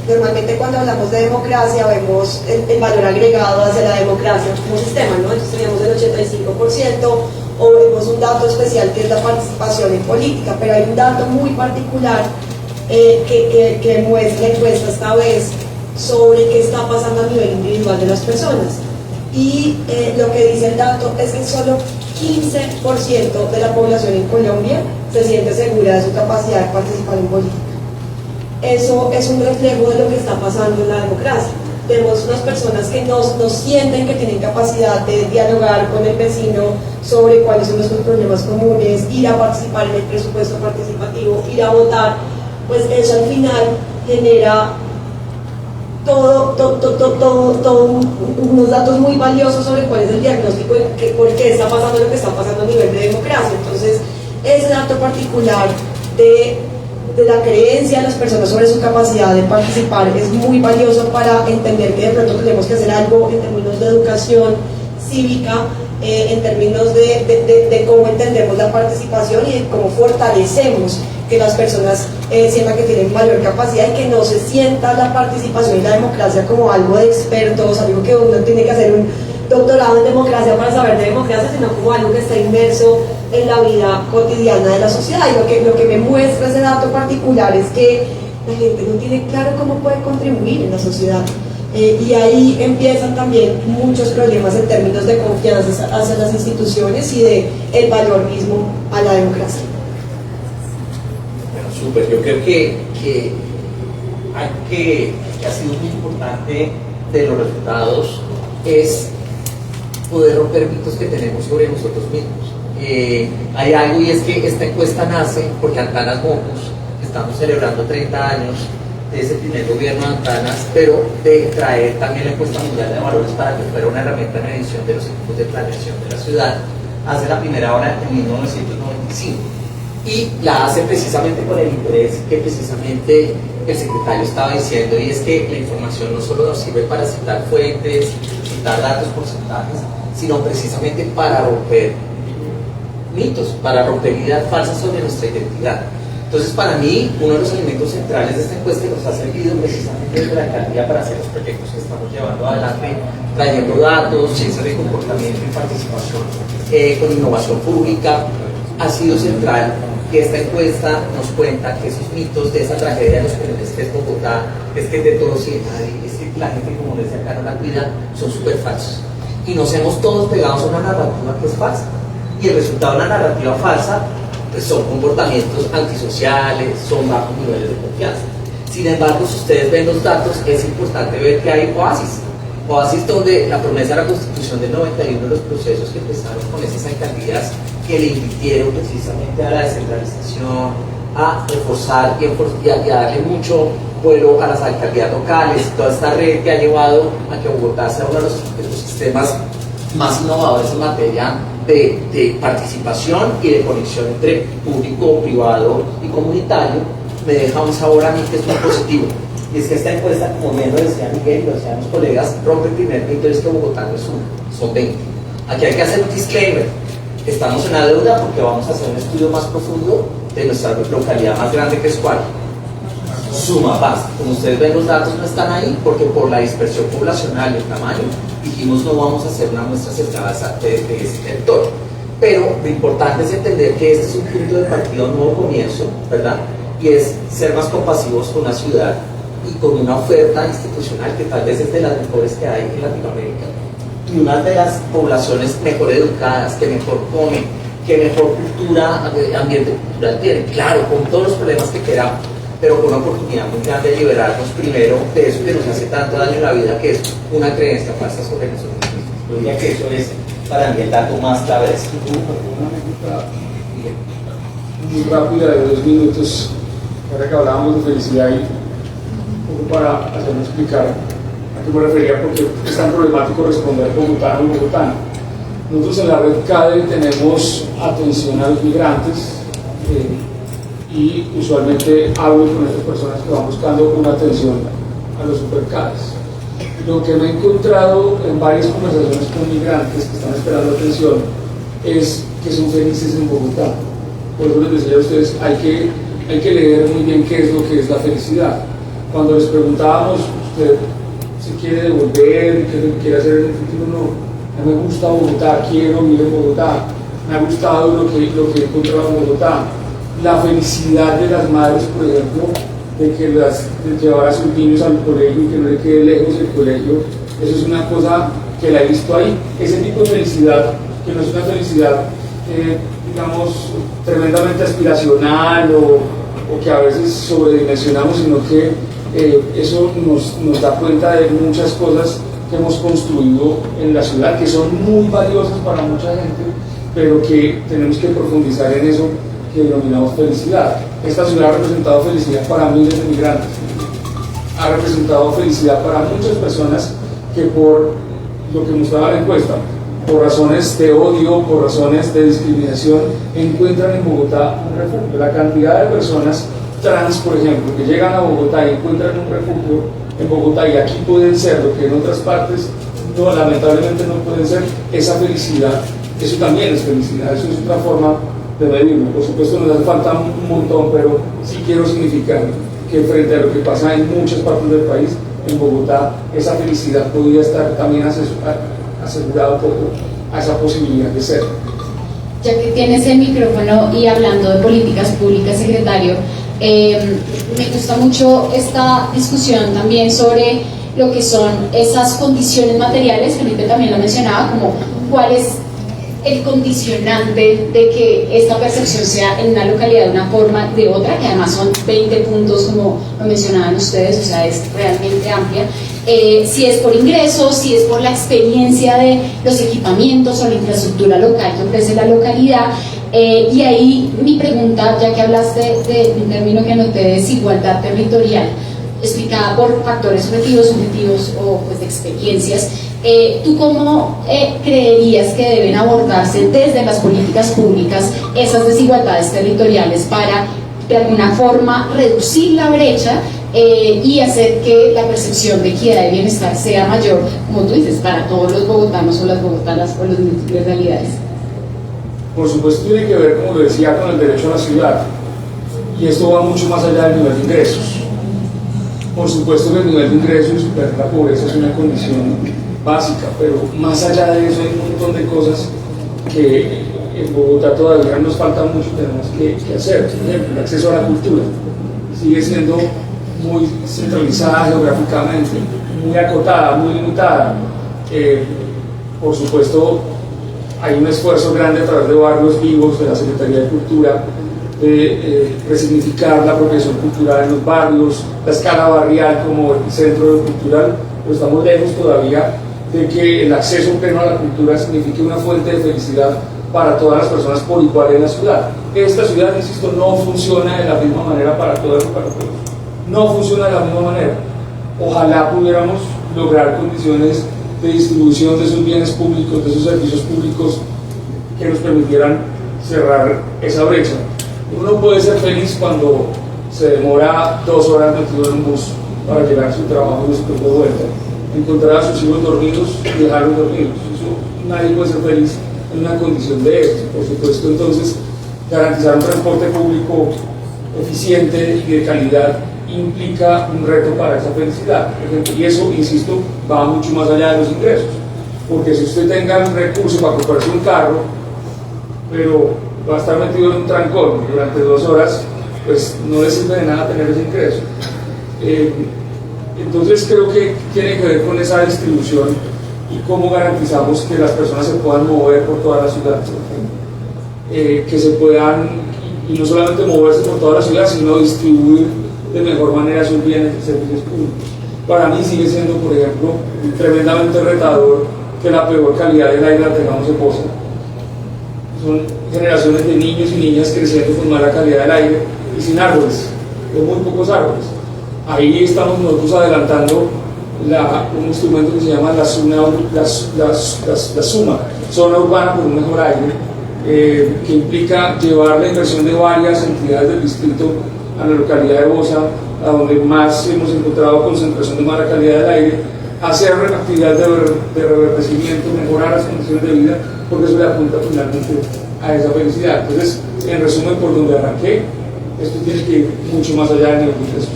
Normalmente cuando hablamos de democracia vemos el valor agregado hacia la democracia como sistema, ¿no? Entonces teníamos el 85%, o vemos un dato especial que es la participación en política, pero hay un dato muy particular que muestra la encuesta esta vez sobre qué está pasando a nivel individual de las personas. Y lo que dice el dato es que solo 15% de la población en Colombia se siente segura de su capacidad de participar en política. Eso es un reflejo de lo que está pasando en la democracia. Tenemos unas personas que no sienten que tienen capacidad de dialogar con el vecino sobre cuáles son nuestros problemas comunes, ir a participar en el presupuesto participativo, ir a votar. Pues eso al final genera unos datos muy valiosos sobre cuál es el diagnóstico y por qué está pasando lo que está pasando a nivel de democracia. Entonces, ese dato particular de la creencia de las personas sobre su capacidad de participar es muy valioso para entender que de pronto tenemos que hacer algo en términos de educación cívica, en términos de cómo entendemos la participación y de cómo fortalecemos que las personas sientan que tienen mayor capacidad y que no se sienta la participación y la democracia como algo de expertos, algo que uno tiene que hacer un doctorado en democracia para saber de democracia, sino como algo que está inmerso en la vida cotidiana de la sociedad. Y lo que me muestra ese dato particular es que la gente no tiene claro cómo puede contribuir en la sociedad. Y ahí empiezan también muchos problemas en términos de confianza hacia las instituciones y de el valor mismo a la democracia. Bueno, súper. Yo creo que ha sido muy importante de los resultados es poder romper mitos que tenemos sobre nosotros mismos. Hay algo, y es que esta encuesta nace porque Antanas Mocus, estamos celebrando 30 años de ese primer gobierno de Antanas, pero de traer también la encuesta mundial de valores para que fuera una herramienta de medición de los equipos de planeación de la ciudad, hace la primera hora en 1995. Y la hace precisamente con el interés que precisamente el secretario estaba diciendo, y es que la información no solo nos sirve para citar fuentes, citar datos, porcentajes, sino precisamente para romper mitos, para romper ideas falsas sobre nuestra identidad. Entonces, para mí, uno de los elementos centrales de esta encuesta nos ha servido precisamente desde la alcaldía para hacer los proyectos que estamos llevando adelante, trayendo datos, ciencias de comportamiento y participación con innovación pública. Ha sido central que esta encuesta nos cuenta que esos mitos de esa tragedia de los perones que es Bogotá, es que es de todos y de nadie, es que la gente, como les decía acá, no la cuida, son súper falsos. Y nos hemos todos pegados a una narrativa que es falsa. Y el resultado de una narrativa falsa pues son comportamientos antisociales, son bajos niveles de confianza. Sin embargo, si ustedes ven los datos, es importante ver que hay oasis donde la promesa de la Constitución del 91, los procesos que empezaron con esas alcaldías que le invirtieron precisamente a la descentralización, a reforzar y a darle mucho vuelo a las alcaldías locales, toda esta red que ha llevado a que Bogotá sea uno de los sistemas más innovadores en materia de participación y de conexión entre público, privado y comunitario, me deja un sabor a mí que es muy positivo. Y es que esta encuesta, como bien lo decía Miguel y lo decían los colegas, rompe el primer mito, es que Bogotá no es uno, son 20. Aquí hay que hacer un disclaimer. Estamos en la deuda porque vamos a hacer un estudio más profundo de nuestra localidad más grande, que es ¿cuál? Sumapaz. Como ustedes ven, los datos no están ahí porque por la dispersión poblacional y el tamaño dijimos no vamos a hacer una muestra cercana de ese territorio. Pero lo importante es entender que este es un punto de partida, un nuevo comienzo, ¿verdad? Y es ser más compasivos con la ciudad y con una oferta institucional que tal vez es de las mejores que hay en Latinoamérica. Y una de las poblaciones mejor educadas, que mejor comen, que mejor cultura, ambiente cultural tienen. Claro, con todos los problemas que queramos, pero con una oportunidad muy grande de liberarnos primero de eso que nos hace tanto daño en la vida, que es una creencia falsa sobre nosotros mismos. Yo diría que eso es para mí el dato más clave de esto. Muy rápida, de 2 minutos, ahora que hablábamos de felicidad y un poco para hacerme explicar a qué me refería, porque es tan problemático responder bogotano y bogotano. Nosotros en la red CADE tenemos atención a los migrantes y usualmente hablo con estas personas que van buscando una atención a los supercades. Lo que me he encontrado en varias conversaciones con migrantes que están esperando atención es que son felices en Bogotá. Por eso les decía a ustedes, hay que leer muy bien qué es lo que es la felicidad. cuando les preguntábamos, usted se quiere devolver, qué es lo que quiere hacer en el futuro, no me gusta Bogotá, quiero vivir en Bogotá, me ha gustado lo que he encontrado en Bogotá. La felicidad de las madres, por ejemplo, de llevar a sus niños al colegio y que no le quede lejos el colegio, eso es una cosa que la he visto ahí. Ese tipo de felicidad, que no es una felicidad, digamos, tremendamente aspiracional o que a veces sobredimensionamos, sino que eso nos da cuenta de muchas cosas que hemos construido en la ciudad, que son muy valiosas para mucha gente, pero que tenemos que profundizar en eso que denominamos felicidad. Esta ciudad ha representado felicidad para miles de migrantes, ha representado felicidad para muchas personas que por lo que mostraba la encuesta, por razones de odio, por razones de discriminación, encuentran en Bogotá un refugio. La cantidad de personas trans, por ejemplo, que llegan a Bogotá y encuentran un refugio en Bogotá y aquí pueden ser lo que en otras partes no, lamentablemente no pueden ser, esa felicidad, eso también es felicidad, eso es otra forma de medirlo. Por supuesto nos hace falta un montón, pero sí quiero significar que frente a lo que pasa en muchas partes del país, en Bogotá, esa felicidad podría estar también asegurada un poco a esa posibilidad de ser. Ya que tienes el micrófono y hablando de políticas públicas, secretario, me gusta mucho esta discusión también sobre lo que son esas condiciones materiales. Felipe también lo mencionaba, como cuál es el condicionante de que esta percepción sea en una localidad de una forma de otra, que además son 20 puntos como lo mencionaban ustedes, o sea, es realmente amplia. Si es por ingresos, si es por la experiencia de los equipamientos o la infraestructura local que ofrece la localidad. Y ahí mi pregunta, ya que hablaste de un término que anoté, de desigualdad territorial, explicada por factores subjetivos o pues de experiencias, ¿tú cómo creerías que deben abordarse desde las políticas públicas esas desigualdades territoriales para de alguna forma reducir la brecha y hacer que la percepción de equidad y bienestar sea mayor, como tú dices, para todos los bogotanos o las bogotanas o las múltiples realidades? Por supuesto tiene que ver, como lo decía, con el derecho a la ciudad, y esto va mucho más allá del nivel de ingresos. Por supuesto que el nivel de ingresos y superar la pobreza es una condición básica, pero más allá de eso hay un montón de cosas que en Bogotá todavía nos falta mucho, tenemos que hacer. Por ejemplo, el acceso a la cultura sigue siendo muy centralizada geográficamente, muy acotada, muy limitada. Por supuesto, hay un esfuerzo grande a través de barrios vivos de la Secretaría de Cultura de resignificar la apropiación cultural en los barrios, la escala barrial como el centro cultural, pero estamos lejos todavía de que el acceso pleno a la cultura signifique una fuente de felicidad para todas las personas por igual en la ciudad. Esta ciudad, insisto, no funciona de la misma manera para todas y para todos. No funciona de la misma manera. Ojalá pudiéramos lograr condiciones de distribución de esos bienes públicos, de esos servicios públicos que nos permitieran cerrar esa brecha. Uno puede ser feliz cuando se demora 2 horas metido en un bus para llegar a su trabajo y después de vuelta, encontrar a sus hijos dormidos y dejarlos dormidos. Eso, nadie puede ser feliz en una condición de eso. Por supuesto, entonces, garantizar un transporte público eficiente y de calidad implica un reto para esa felicidad. Y eso, insisto, va mucho más allá de los ingresos. Porque si usted tenga un recurso para comprarse un carro, pero va a estar metido en un trancón durante 2 horas, pues no le sirve de nada tener ese ingreso. Entonces creo que tiene que ver con esa distribución y cómo garantizamos que las personas se puedan mover por toda la ciudad, que se puedan, y no solamente moverse por toda la ciudad, sino distribuir de mejor manera sus bienes y servicios públicos. Para mí sigue siendo, por ejemplo, tremendamente retador que la peor calidad del aire la tengamos en Poza. Son generaciones de niños y niñas creciendo con mala calidad del aire y sin árboles, con muy pocos árboles. Ahí estamos nosotros adelantando un instrumento que se llama la SUMA, Zona Urbana por un Mejor Aire, que implica llevar la inversión de varias entidades del distrito a la localidad de Bosa, a donde más hemos encontrado concentración de mala calidad del aire, hacer actividades de reverdecimiento, mejorar las condiciones de vida, porque eso le apunta finalmente a esa felicidad. Entonces, en resumen, por donde arranqué, esto tiene que ir mucho más allá del nivel de ingresos.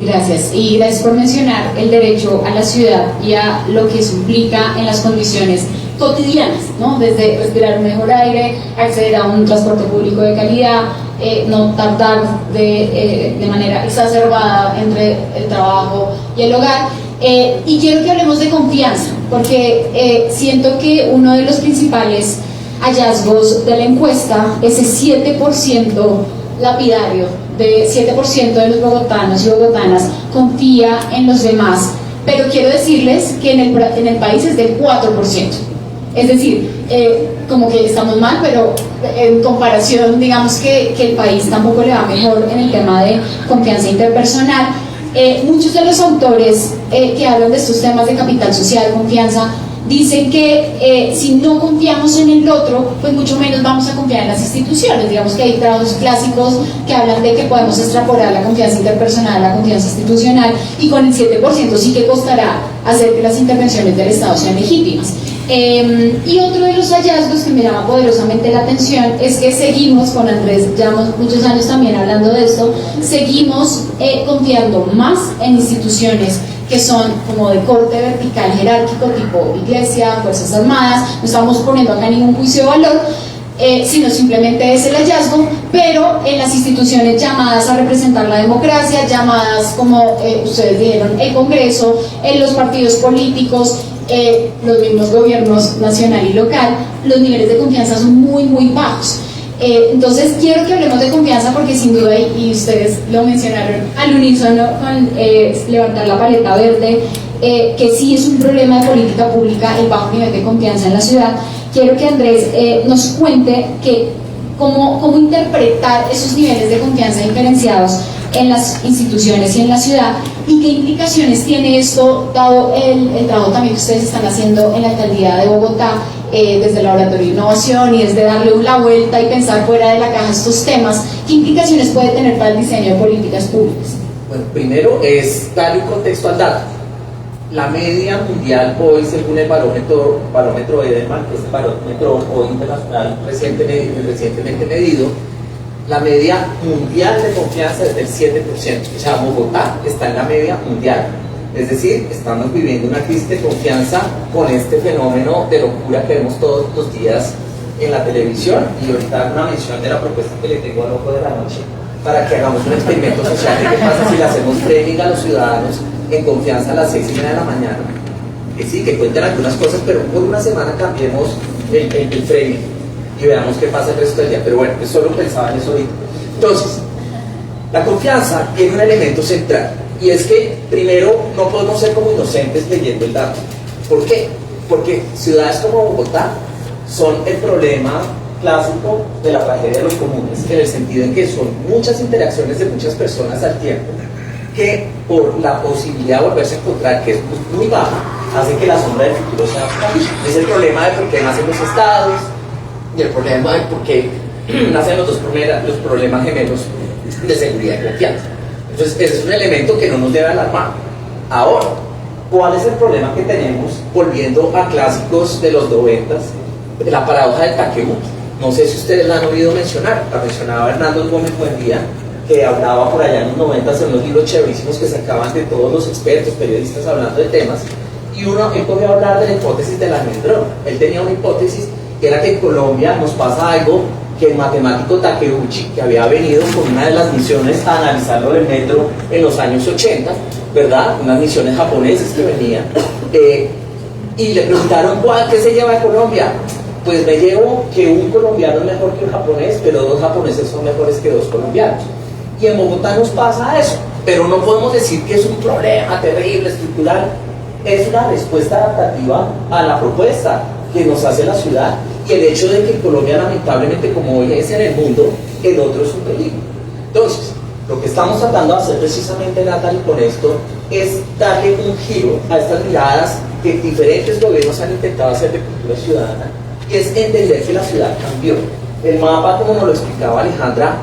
Gracias, y gracias por mencionar el derecho a la ciudad y a lo que eso implica en las condiciones cotidianas, ¿no? Desde respirar un mejor aire, acceder a un transporte público de calidad, no tardar de manera exacerbada entre el trabajo y el hogar. Y quiero que hablemos de confianza, porque siento que uno de los principales hallazgos de la encuesta, ese 7% lapidario, de 7% de los bogotanos y bogotanas confía en los demás, pero quiero decirles que en el país es del 4%. Es decir, como que estamos mal, pero en comparación, digamos que el país tampoco le va mejor en el tema de confianza interpersonal. Muchos de los autores que hablan de estos temas de capital social, confianza, dicen que si no confiamos en el otro, pues mucho menos vamos a confiar en las instituciones. Digamos que hay trabajos clásicos que hablan de que podemos extrapolar la confianza interpersonal a la confianza institucional, y con el 7% sí que costará hacer que las intervenciones del Estado sean legítimas. Y otro de los hallazgos que me llama poderosamente la atención es que seguimos, con Andrés llevamos muchos años también hablando de esto, seguimos confiando más en instituciones que son como de corte vertical jerárquico, tipo iglesia, fuerzas armadas. No estamos poniendo acá ningún juicio de valor, sino simplemente es el hallazgo, pero en las instituciones llamadas a representar la democracia, llamadas como ustedes dijeron, el Congreso, los partidos políticos, los mismos gobiernos nacional y local, los niveles de confianza son muy, muy bajos. Entonces quiero que hablemos de confianza, porque sin duda, y ustedes lo mencionaron al unísono con levantar la paleta verde, que sí es un problema de política pública el bajo nivel de confianza en la ciudad. Quiero que Andrés nos cuente cómo interpretar esos niveles de confianza diferenciados en las instituciones y en la ciudad, y qué implicaciones tiene esto, dado el trabajo también que ustedes están haciendo en la alcaldía de Bogotá, desde el laboratorio de innovación, y desde darle la vuelta y pensar fuera de la caja estos temas. ¿Qué implicaciones puede tener para el diseño de políticas públicas? Bueno, primero es darle un contexto al dato. La media mundial hoy, según el barómetro Edelman, que es el barómetro hoy internacional recientemente medido, la media mundial de confianza es del 7%. O sea, Bogotá está en la media mundial. Es decir, estamos viviendo una crisis de confianza con este fenómeno de locura que vemos todos los días en la televisión. Y ahorita una mención de la propuesta que le tengo al ojo de la noche, para que hagamos un experimento social de qué pasa si le hacemos framing a los ciudadanos en confianza a las 6:30 de la mañana. Que sí, que cuenten algunas cosas, pero por una semana cambiemos el framing y veamos qué pasa el resto del día. Pero bueno, solo pensaba en eso ahorita. Entonces, la confianza tiene un elemento central, y es que primero no podemos ser como inocentes leyendo el dato. ¿Por qué? Porque ciudades como Bogotá son el problema clásico de la tragedia de los comunes, en el sentido en que son muchas interacciones de muchas personas al tiempo, que por la posibilidad de volverse a encontrar, que es muy baja, hace que la sombra del futuro sea baja. Es el problema de por qué nacen los estados, y el problema de por qué nacen los problemas gemelos de seguridad y confianza. Entonces, ese es un elemento que no nos debe alarmar. Ahora, ¿cuál es el problema que tenemos? Volviendo a clásicos de los 90s, la paradoja del Takebuki. No sé si ustedes la han oído mencionar. La mencionaba Hernando Gómez Buendía, que hablaba por allá en los 90s en unos libros chéverísimos que sacaban de todos los expertos, periodistas hablando de temas. Y él podía hablar de la hipótesis del almendrón. Él tenía una hipótesis que era que en Colombia nos pasa algo que el matemático Takeuchi, que había venido con una de las misiones a analizarlo del metro en los años 80, ¿verdad? Unas misiones japonesas que venían, y le preguntaron, ¿qué se lleva de Colombia? Pues me llevo que un colombiano es mejor que un japonés, pero 2 japoneses son mejores que 2 colombianos. Y en Bogotá nos pasa eso, pero no podemos decir que es un problema terrible, estructural. Es una respuesta adaptativa a la propuesta que nos hace la ciudad, y el hecho de que Colombia, lamentablemente, como hoy es en el mundo, el otro es un peligro. Entonces, lo que estamos tratando de hacer precisamente, Natalie, con esto, es darle un giro a estas miradas que diferentes gobiernos han intentado hacer de cultura ciudadana, y es entender que la ciudad cambió. El mapa, como nos lo explicaba Alejandra,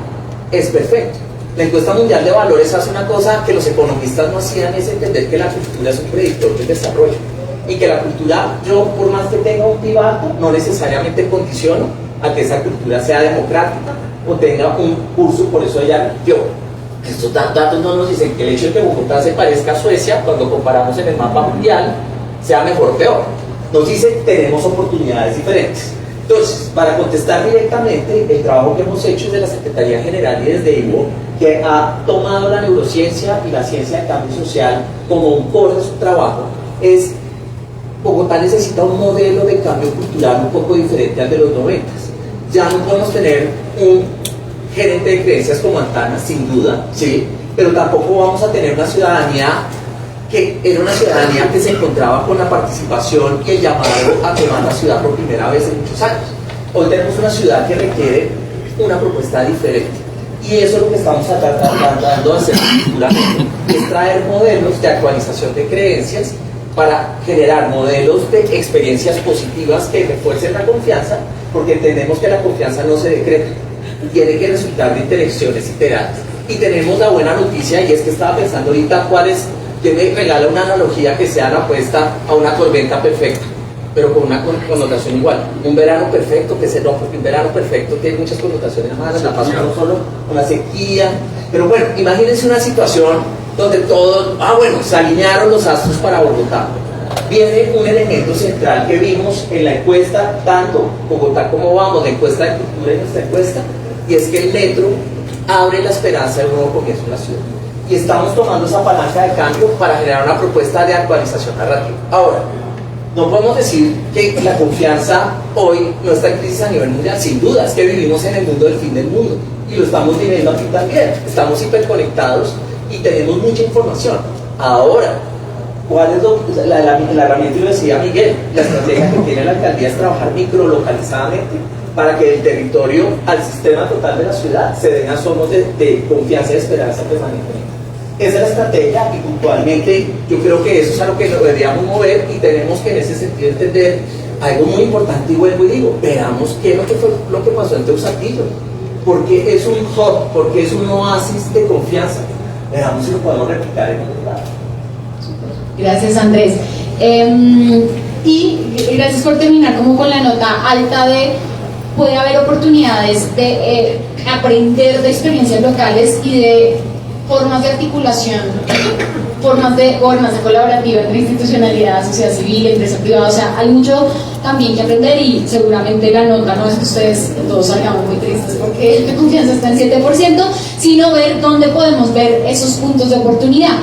es perfecto. La encuesta mundial de valores hace una cosa que los economistas no hacían, es entender que la cultura es un predictor del desarrollo, y que la cultura, yo por más que tenga un PIB alto, no necesariamente condiciono a que esa cultura sea democrática o tenga un curso, por eso ella yo. Estos datos no nos dicen que el hecho de que Bogotá se parezca a Suecia, cuando comparamos en el mapa mundial, sea mejor o peor. Nos dice que tenemos oportunidades diferentes. Entonces, para contestar directamente, el trabajo que hemos hecho desde la Secretaría General y desde IVO, que ha tomado la neurociencia y la ciencia de cambio social como un core de su trabajo, es Bogotá necesita un modelo de cambio cultural un poco diferente al de los 90. Ya no podemos tener un gerente de creencias como Antana, sin duda, ¿sí? Pero tampoco vamos a tener una ciudadanía que era una ciudadanía que se encontraba con la participación y el llamado a tomar la ciudad por primera vez en muchos años. Hoy tenemos una ciudad que requiere una propuesta diferente. Y eso es lo que estamos tratando de hacer culturalmente, es traer modelos de actualización de creencias para generar modelos de experiencias positivas que refuercen la confianza, porque entendemos que la confianza no se decreta, tiene que resultar de interacciones iteradas. Y tenemos la buena noticia, y es que estaba pensando ahorita que me regala una analogía que sea la apuesta a una tormenta perfecta, pero con una connotación igual. Un verano perfecto, que se no, porque un verano perfecto tiene muchas connotaciones malas, la paz no solo una sequía. Pero bueno, imagínense una situación donde todos, se alinearon los astros para Bogotá. Viene un elemento central que vimos en la encuesta, tanto Bogotá como Vamos, la encuesta de cultura y nuestra encuesta, y es que el metro abre la esperanza de un nuevo comienzo en la ciudad. Y estamos tomando esa palanca de cambio para generar una propuesta de actualización narrativa. Ahora, no podemos decir que la confianza hoy no está en crisis a nivel mundial. Sin duda, es que vivimos en el mundo del fin del mundo y lo estamos viviendo aquí también. Estamos hiperconectados y tenemos mucha información. Ahora, ¿cuál es la herramienta? Y lo decía Miguel, la estrategia que tiene la alcaldía es trabajar microlocalizadamente para que el territorio al sistema total de la ciudad se den asomos de confianza y esperanza permanentemente. Esa es la estrategia y puntualmente yo creo que eso es a lo que nos deberíamos mover y tenemos que en ese sentido entender algo muy importante y vuelvo y digo, veamos qué es lo que pasó en Teusaquillo, porque es un hub, porque es un oasis de confianza, veamos si lo podemos replicar en otro lado. Gracias, Andrés. Y gracias por terminar como con la nota alta de puede haber oportunidades de aprender de experiencias locales y de formas de articulación, formas de gobernanza colaborativa entre institucionalidad, sociedad civil, empresa privada. O sea, hay mucho también que aprender y seguramente la nota no es que ustedes todos salgamos muy tristes porque la confianza está en 7%, sino ver dónde podemos ver esos puntos de oportunidad.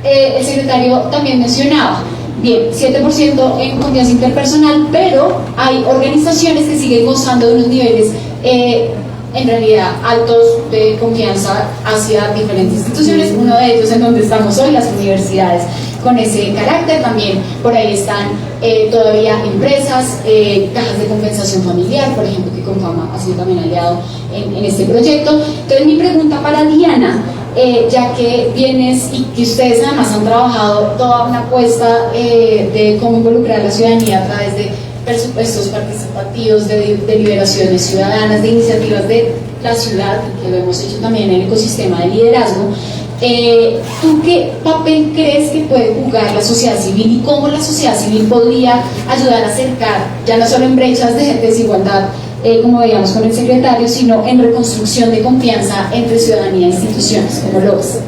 El secretario también mencionaba, bien, 7% en confianza interpersonal, pero hay organizaciones que siguen gozando de unos niveles en realidad altos de confianza hacia diferentes instituciones, uno de ellos en donde estamos hoy, las universidades con ese carácter. También por ahí están todavía empresas, cajas de compensación familiar, por ejemplo, que Confama ha sido también aliado en este proyecto. Entonces mi pregunta para Diana, ya que vienes y que ustedes además han trabajado toda una apuesta de cómo involucrar a la ciudadanía a través de presupuestos participativos, de deliberaciones ciudadanas, de iniciativas de la ciudad, que lo hemos hecho también en el ecosistema de liderazgo. ¿Tú qué papel crees que puede jugar la sociedad civil y cómo la sociedad civil podría ayudar a acercar, ya no solo en brechas de desigualdad, como veíamos con el secretario, sino en reconstrucción de confianza entre ciudadanía e instituciones? ¿Cómo lo ves?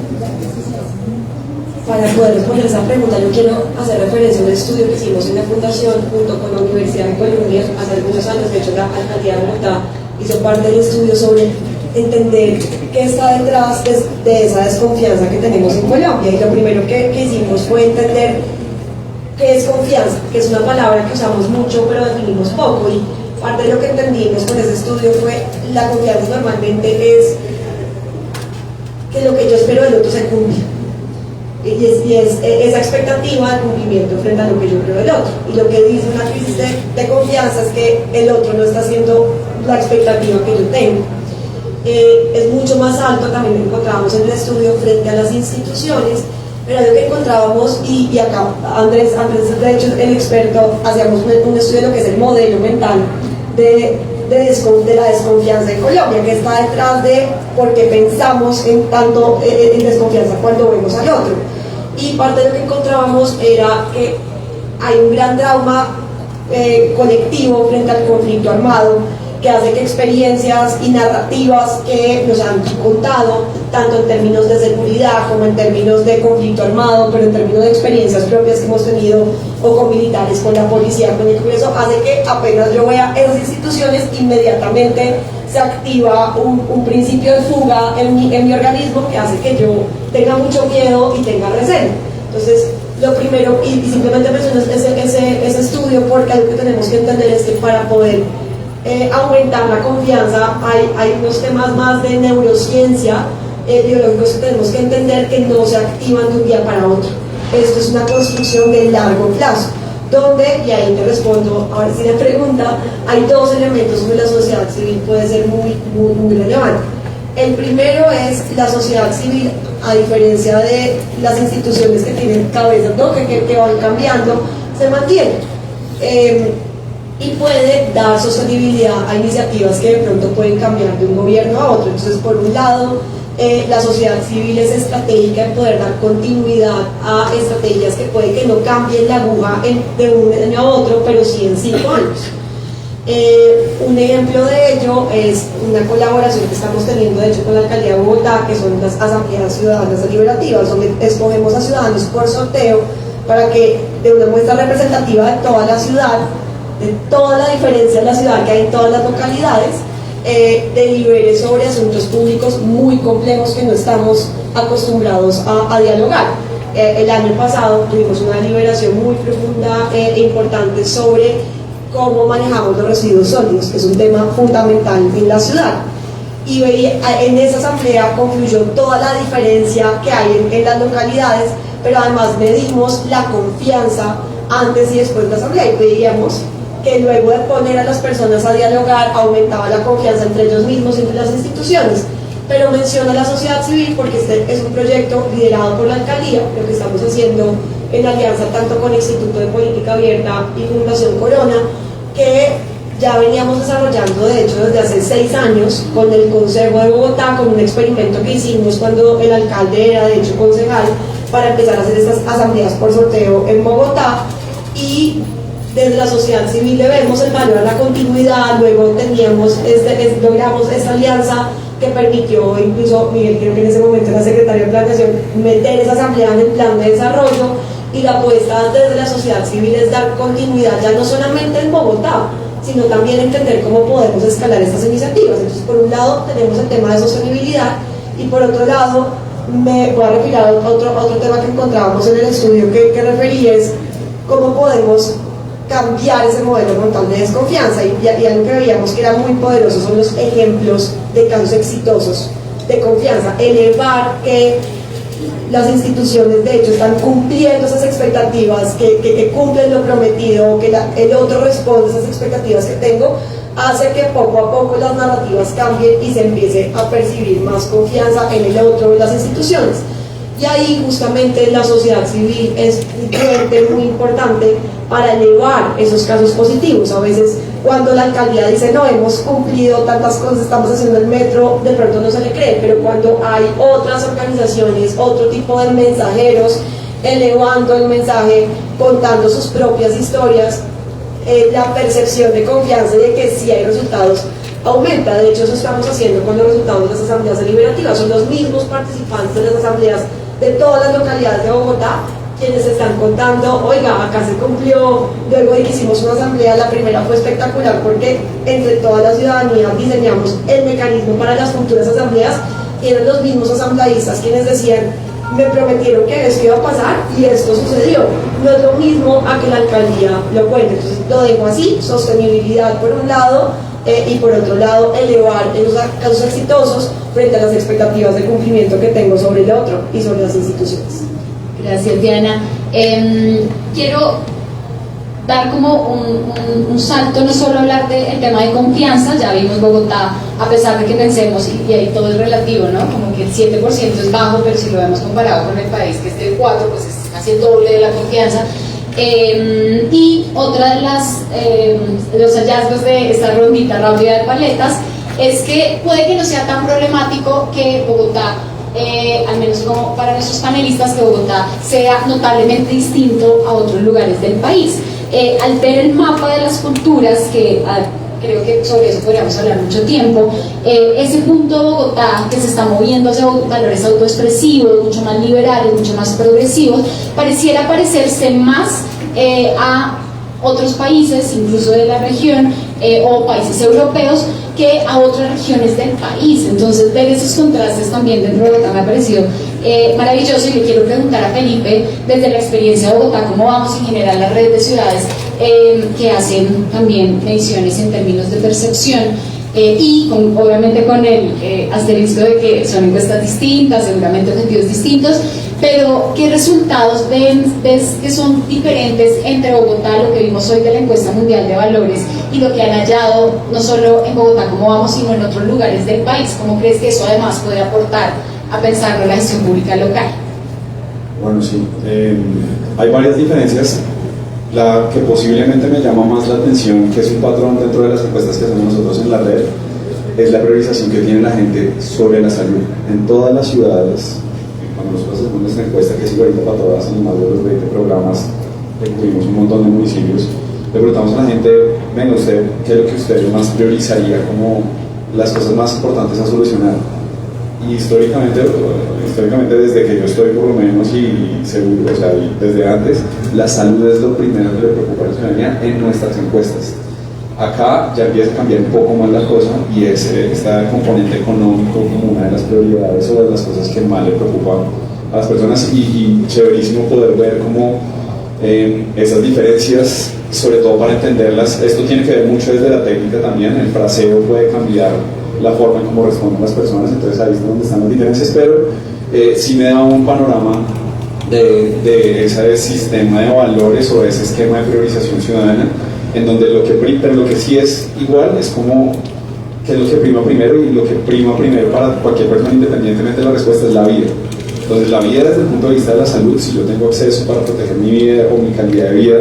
Para poder responder esa pregunta, yo quiero hacer referencia a un estudio que hicimos en la Fundación junto con la Universidad de Colombia hace algunos años. De hecho, la alcaldía de Bogotá hizo parte del estudio sobre entender qué está detrás de esa desconfianza que tenemos en Colombia. Y lo primero que hicimos fue entender qué es confianza, que es una palabra que usamos mucho pero definimos poco. Y parte de lo que entendimos con ese estudio fue la confianza normalmente es que lo que yo espero del otro se cumple. Y es esa expectativa de cumplimiento frente a lo que yo creo del otro. Y lo que dice una crisis de confianza es que el otro no está haciendo la expectativa que yo tengo. Es mucho más alto, también lo encontramos en el estudio, frente a las instituciones, pero lo que encontrábamos, y acá Andrés, de hecho el experto, hacíamos un estudio de lo que es el modelo mental de la desconfianza en Colombia, que está detrás de por qué pensamos en desconfianza cuando vemos al otro. Y parte de lo que encontrábamos era que hay un gran trauma colectivo frente al conflicto armado, que hace que experiencias y narrativas que nos han contado, tanto en términos de seguridad como en términos de conflicto armado, pero en términos de experiencias propias que hemos tenido o con militares, con la policía, con el Congreso, hace que apenas yo vea esas instituciones, inmediatamente se activa un principio de fuga en mi organismo que hace que yo tenga mucho miedo y tenga recelo. Entonces, lo primero, y simplemente menciono ese estudio, porque algo que tenemos que entender es que para poder aumentar la confianza hay unos temas más de neurociencia biológicos que tenemos que entender que no se activan de un día para otro. Esto es una construcción de largo plazo, donde, y ahí te respondo ahora sí la pregunta, hay dos elementos donde la sociedad civil puede ser muy relevante. El primero es la sociedad civil, a diferencia de las instituciones que tienen cabezas, ¿no? que van cambiando, se mantiene y puede dar sostenibilidad a iniciativas que de pronto pueden cambiar de un gobierno a otro. Entonces, por un lado, la sociedad civil es estratégica en poder dar continuidad a estrategias que puede que no cambien la aguja de un año a otro, pero sí en 5 años. Un ejemplo de ello es una colaboración que estamos teniendo de hecho con la Alcaldía de Bogotá, que son las asambleas ciudadanas deliberativas, donde escogemos a ciudadanos por sorteo para que de una muestra representativa de toda la ciudad, de toda la diferencia de la ciudad que hay en todas las localidades, delibere sobre asuntos públicos muy complejos que no estamos acostumbrados a dialogar. El año pasado tuvimos una deliberación muy profunda e importante sobre cómo manejamos los residuos sólidos, que es un tema fundamental en la ciudad. Y en esa asamblea concluyó toda la diferencia que hay en las localidades, pero además medimos la confianza antes y después de la asamblea y veíamos que luego de poner a las personas a dialogar aumentaba la confianza entre ellos mismos y entre las instituciones. Pero menciona la sociedad civil porque este es un proyecto liderado por la alcaldía, lo que estamos haciendo en alianza tanto con el Instituto de Política Abierta y Fundación Corona, que ya veníamos desarrollando de hecho desde hace 6 años con el Consejo de Bogotá, con un experimento que hicimos cuando el alcalde era de hecho concejal, para empezar a hacer estas asambleas por sorteo en Bogotá. Y desde la sociedad civil le vemos el valor a la continuidad. Luego logramos esta alianza que permitió, incluso Miguel, creo que en ese momento era secretario de Planeación, meter esa asamblea en el plan de desarrollo. Y la apuesta desde la sociedad civil es dar continuidad ya no solamente en Bogotá, sino también entender cómo podemos escalar estas iniciativas. Entonces, por un lado tenemos el tema de sostenibilidad y por otro lado me voy a referir a otro tema que encontrábamos en el estudio que referí, es cómo podemos cambiar ese modelo frontal de desconfianza. Y algo que veíamos que era muy poderoso son los ejemplos de casos exitosos de confianza, elevar que las instituciones de hecho están cumpliendo esas expectativas, que cumplen lo prometido, que el otro responde a esas expectativas que tengo, hace que poco a poco las narrativas cambien y se empiece a percibir más confianza en el otro, en las instituciones. Y ahí justamente la sociedad civil es un cliente muy importante para elevar esos casos positivos. A veces cuando la alcaldía dice no, hemos cumplido tantas cosas, estamos haciendo el metro, de pronto no se le cree, pero cuando hay otras organizaciones, otro tipo de mensajeros elevando el mensaje, contando sus propias historias, la percepción de confianza y de que sí hay resultados aumenta. De hecho, eso estamos haciendo con los resultados de las asambleas deliberativas. Son los mismos participantes de las asambleas de todas las localidades de Bogotá quienes están contando, oiga, acá se cumplió. Luego de que hicimos una asamblea, la primera fue espectacular porque entre toda la ciudadanía diseñamos el mecanismo para las futuras asambleas y eran los mismos asambleístas quienes decían, me prometieron que esto iba a pasar y esto sucedió. No es lo mismo a que la alcaldía lo cuente. Entonces lo dejo así, sostenibilidad por un lado, y por otro lado elevar los casos exitosos frente a las expectativas de cumplimiento que tengo sobre el otro y sobre las instituciones. Gracias, Diana. Quiero dar como un salto, no solo hablar del tema de confianza. Ya vimos Bogotá, a pesar de que pensemos, y ahí todo es relativo, ¿no? Como que el 7% es bajo, pero si lo vemos comparado con el país que es del 4%, pues es casi el doble de la confianza. Y otra de los hallazgos de esta rondita rápida de paletas es que puede que no sea tan problemático que Bogotá, al menos como para nuestros panelistas, que Bogotá sea notablemente distinto a otros lugares del país. Al ver el mapa de las culturas que creo que sobre eso podríamos hablar mucho tiempo. Ese punto de Bogotá que se está moviendo hacia valores autoexpresivos, mucho más liberales, mucho más progresivos, pareciera parecerse más a otros países, incluso de la región, o países europeos, que a otras regiones del país. Entonces, ver esos contrastes también dentro de Bogotá me ha parecido maravilloso, y le quiero preguntar a Felipe, desde la experiencia de Bogotá, cómo vamos en general la red de ciudades que hacen también mediciones en términos de percepción, y obviamente con el asterisco de que son encuestas distintas, seguramente objetivos distintos, pero ¿qué resultados ves que son diferentes entre Bogotá, lo que vimos hoy de la encuesta mundial de valores, y lo que han hallado no solo en Bogotá como vamos, sino en otros lugares del país? ¿Cómo crees que eso además puede aportar a pensar en la gestión pública local? Bueno, sí, hay varias diferencias. La que posiblemente me llama más la atención, que es un patrón dentro de las encuestas que hacemos nosotros en la red, es la priorización que tiene la gente sobre la salud. En todas las ciudades, cuando nosotros hacemos nuestra encuesta, que es igualita para todas, en más de los 20 programas, incluimos un montón de municipios, le preguntamos a la gente, venga usted, ¿qué es lo que usted más priorizaría como las cosas más importantes a solucionar? Y históricamente desde que yo estoy por lo menos, y seguro, o sea, desde antes, la salud es lo primero que le preocupa a la ciudadanía en nuestras encuestas. Acá ya empieza a cambiar un poco más la cosa, y es este componente económico como una de las prioridades o de las cosas que más le preocupan a las personas, y chéverísimo poder ver cómo esas diferencias, sobre todo para entenderlas, esto tiene que ver mucho desde la técnica también, el fraseo puede cambiar la forma en cómo responden las personas, entonces ahí es donde están las diferencias, pero sí me da un panorama de ese sistema de valores o ese esquema de priorización ciudadana, en donde lo que sí es igual es como que es lo que prima primero, y lo que prima primero para cualquier persona, independientemente de la respuesta, es la vida. Entonces la vida desde el punto de vista de la salud, si yo tengo acceso para proteger mi vida o mi calidad de vida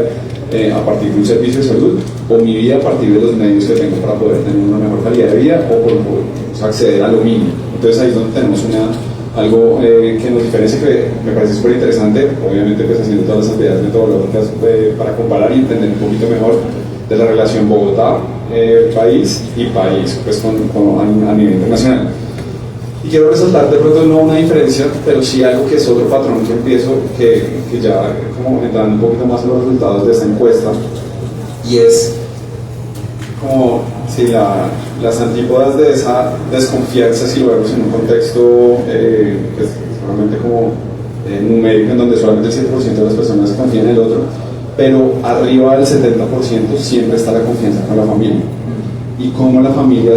a partir de un servicio de salud, o mi vida a partir de los medios que tengo para poder tener una mejor calidad de vida, o por acceder a lo mínimo. Entonces ahí es donde tenemos algo que nos diferencia, que me parece súper interesante, obviamente pues haciendo todas las actividades metodológicas para comparar y entender un poquito mejor de la relación Bogotá, país y país, pues a nivel internacional. Y quiero resaltar de pronto no una diferencia, pero sí algo que es otro patrón que empiezo, que ya como entrando un poquito más en los resultados de esta encuesta, y es como si las antípodas de esa desconfianza, si lo vemos en un contexto pues, solamente como numérico, en donde solamente el 100% de las personas confían en el otro, pero arriba del 70% siempre está la confianza con la familia, y cómo la familia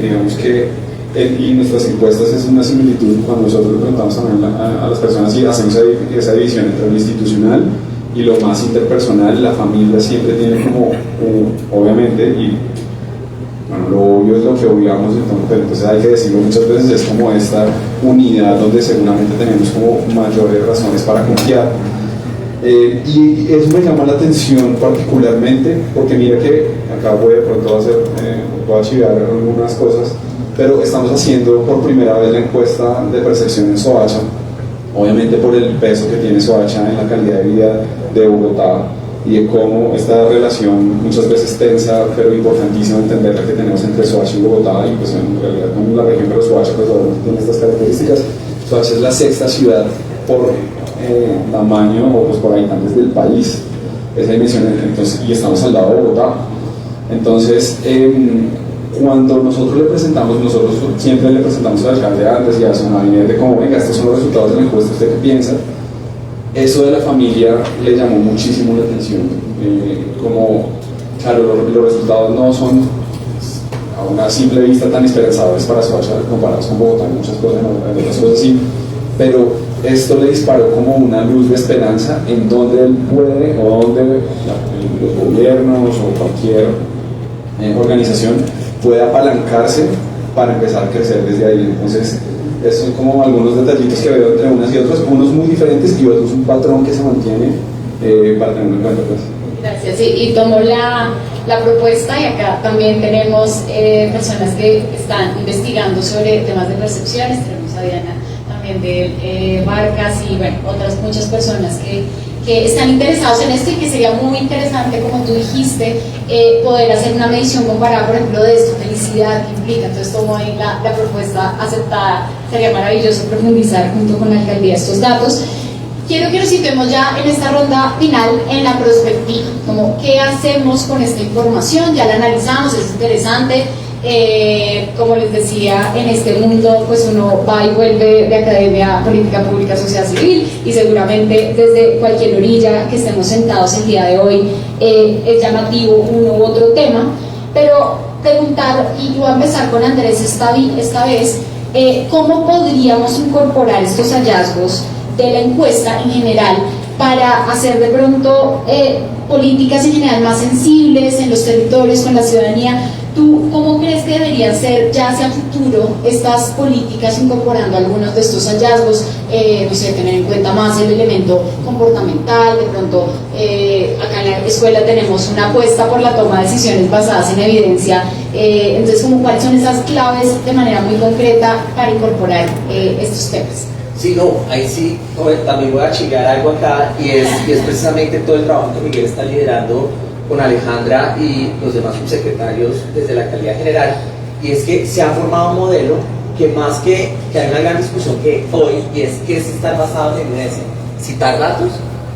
digamos que y nuestras encuestas es una similitud cuando nosotros le preguntamos también a las personas y hacemos esa división entre lo institucional y lo más interpersonal. La familia siempre tiene como, obviamente, y bueno, lo obvio es lo que obviamos, entonces hay que decirlo muchas veces, es como esta unidad donde seguramente tenemos como mayores razones para confiar. Y eso me llama la atención particularmente, porque mira que acá voy de pronto voy a archivar algunas cosas, pero estamos haciendo por primera vez la encuesta de percepción en Soacha, obviamente por el peso que tiene Soacha en la calidad de vida de Bogotá, y de cómo esta relación muchas veces tensa, pero importantísima entender la que tenemos entre Soacha y Bogotá, y pues en realidad con la región, pero Soacha pues tiene estas características. Soacha es la sexta ciudad por tamaño o pues por habitantes del país, esa dimensión, entonces, y estamos al lado de Bogotá. Entonces cuando nosotros siempre le presentamos al alcalde antes y a su gabinete como, venga, estos son los resultados de la encuesta, ¿usted qué piensa? Eso de la familia le llamó muchísimo la atención, como, claro, los resultados no son a una simple vista tan esperanzadores para Soacha comparados con Bogotá en muchas cosas, en otras cosas sí, pero esto le disparó como una luz de esperanza en donde él puede, o donde los gobiernos o cualquier organización puede apalancarse para empezar a crecer desde ahí. Entonces, esos son como algunos detallitos que veo entre unas y otras, unos muy diferentes y otros un patrón que se mantiene para tener en cuenta. Pues. Gracias, sí, y tomo la propuesta, y acá también tenemos personas que están investigando sobre temas de percepciones. Tenemos a Diana también de Vargas y bueno, otras muchas personas que que están interesados en esto y que sería muy interesante, como tú dijiste, poder hacer una medición comparada, por ejemplo, de esto, felicidad, que implica. Entonces, tomo ahí la propuesta aceptada. Sería maravilloso profundizar junto con la alcaldía estos datos. Quiero que nos situemos ya en esta ronda final en la prospectiva, como qué hacemos con esta información. Ya la analizamos, es interesante. Como les decía, en este mundo pues uno va y vuelve de academia, política pública, sociedad civil, y seguramente desde cualquier orilla que estemos sentados el día de hoy es llamativo uno u otro tema, pero preguntar, y voy a empezar con Andrés esta vez, ¿cómo podríamos incorporar estos hallazgos de la encuesta en general para hacer de pronto políticas en general más sensibles en los territorios, con la ciudadanía? ¿Tú cómo crees que deberían ser ya hacia futuro estas políticas incorporando algunos de estos hallazgos? No sé, tener en cuenta más el elemento comportamental, de pronto acá en la escuela tenemos una apuesta por la toma de decisiones basadas en evidencia, entonces como cuáles son esas claves de manera muy concreta para incorporar estos temas. Sí, no, ahí sí, también voy a chingar algo acá y es precisamente todo el trabajo que Miguel está liderando con Alejandra y los demás subsecretarios desde la alcaldía general, y es que se ha formado un modelo que más que hay una gran discusión que hoy, y es que es estar basado en evidencia, citar datos,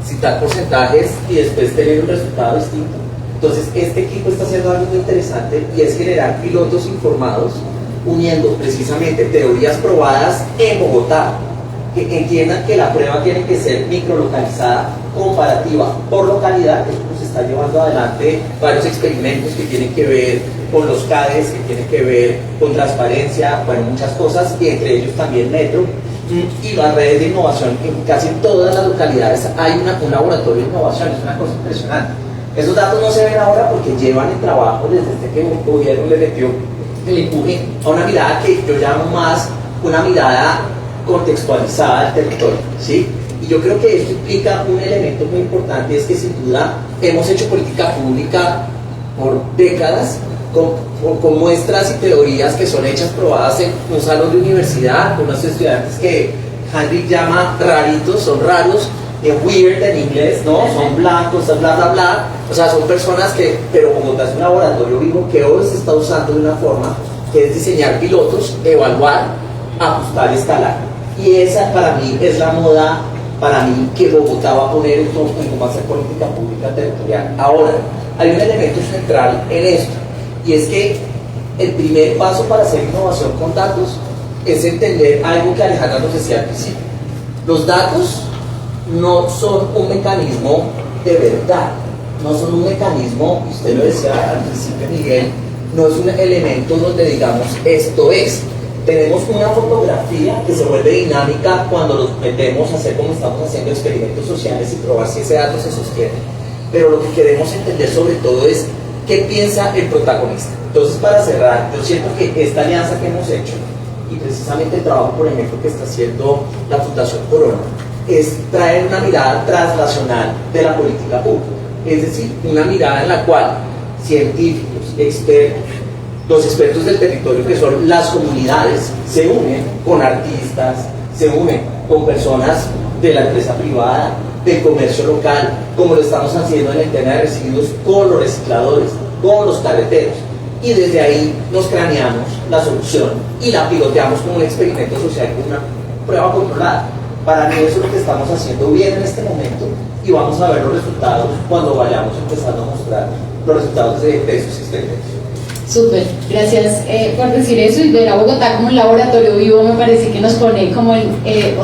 citar porcentajes y después tener un resultado distinto. Entonces este equipo está haciendo algo muy interesante y es generar pilotos informados uniendo precisamente teorías probadas en Bogotá, que entiendan que la prueba tiene que ser microlocalizada, comparativa por localidad. Se está llevando adelante varios experimentos que tienen que ver con los CADES, que tienen que ver con transparencia, bueno, muchas cosas, y entre ellos también Metro y las redes de innovación. En casi todas las localidades hay un laboratorio de innovación, es una cosa impresionante. Esos datos no se ven ahora porque llevan el trabajo desde que un gobierno le metió el empuje a una mirada que yo llamo más una mirada contextualizada del territorio, ¿sí? Y yo creo que esto implica un elemento muy importante, es que sin duda hemos hecho política pública por décadas con muestras y teorías que son hechas, probadas en un salón de universidad, con unos estudiantes que Henrik llama raritos, son raros, weird en inglés, ¿no? Son blancos, bla, bla, bla. O sea, son personas que, pero Bogotá es un laboratorio vivo que hoy se está usando de una forma que es diseñar pilotos, evaluar, ajustar, escalar. Y esa para mí es la moda, para mí, que Bogotá va a poner en cómo hacer política pública territorial. Ahora, hay un elemento central en esto, y es que el primer paso para hacer innovación con datos es entender algo que Alejandra nos decía al principio. Los datos no son un mecanismo de verdad, no son un mecanismo, y usted lo decía al principio, Miguel, no es un elemento donde digamos esto es. Tenemos una fotografía que se vuelve dinámica cuando nos metemos a hacer, como estamos haciendo, experimentos sociales y probar si ese dato se sostiene. Pero lo que queremos entender sobre todo es qué piensa el protagonista. Entonces, para cerrar, yo siento que esta alianza que hemos hecho, y precisamente el trabajo, por ejemplo, que está haciendo la Fundación Corona, es traer una mirada translacional de la política pública. Es decir, una mirada en la cual científicos, expertos, los expertos del territorio, que son las comunidades, se unen con artistas, se unen con personas de la empresa privada, del comercio local, como lo estamos haciendo en el tema de residuos, con los recicladores, con los carreteros, y desde ahí nos craneamos la solución y la piloteamos como un experimento social, con una prueba controlada. Para mí eso es lo que estamos haciendo bien en este momento, y vamos a ver los resultados cuando vayamos empezando a mostrar los resultados de esos experimentos. Súper, gracias por decir eso, y ver a Bogotá como un laboratorio vivo me parece que nos pone como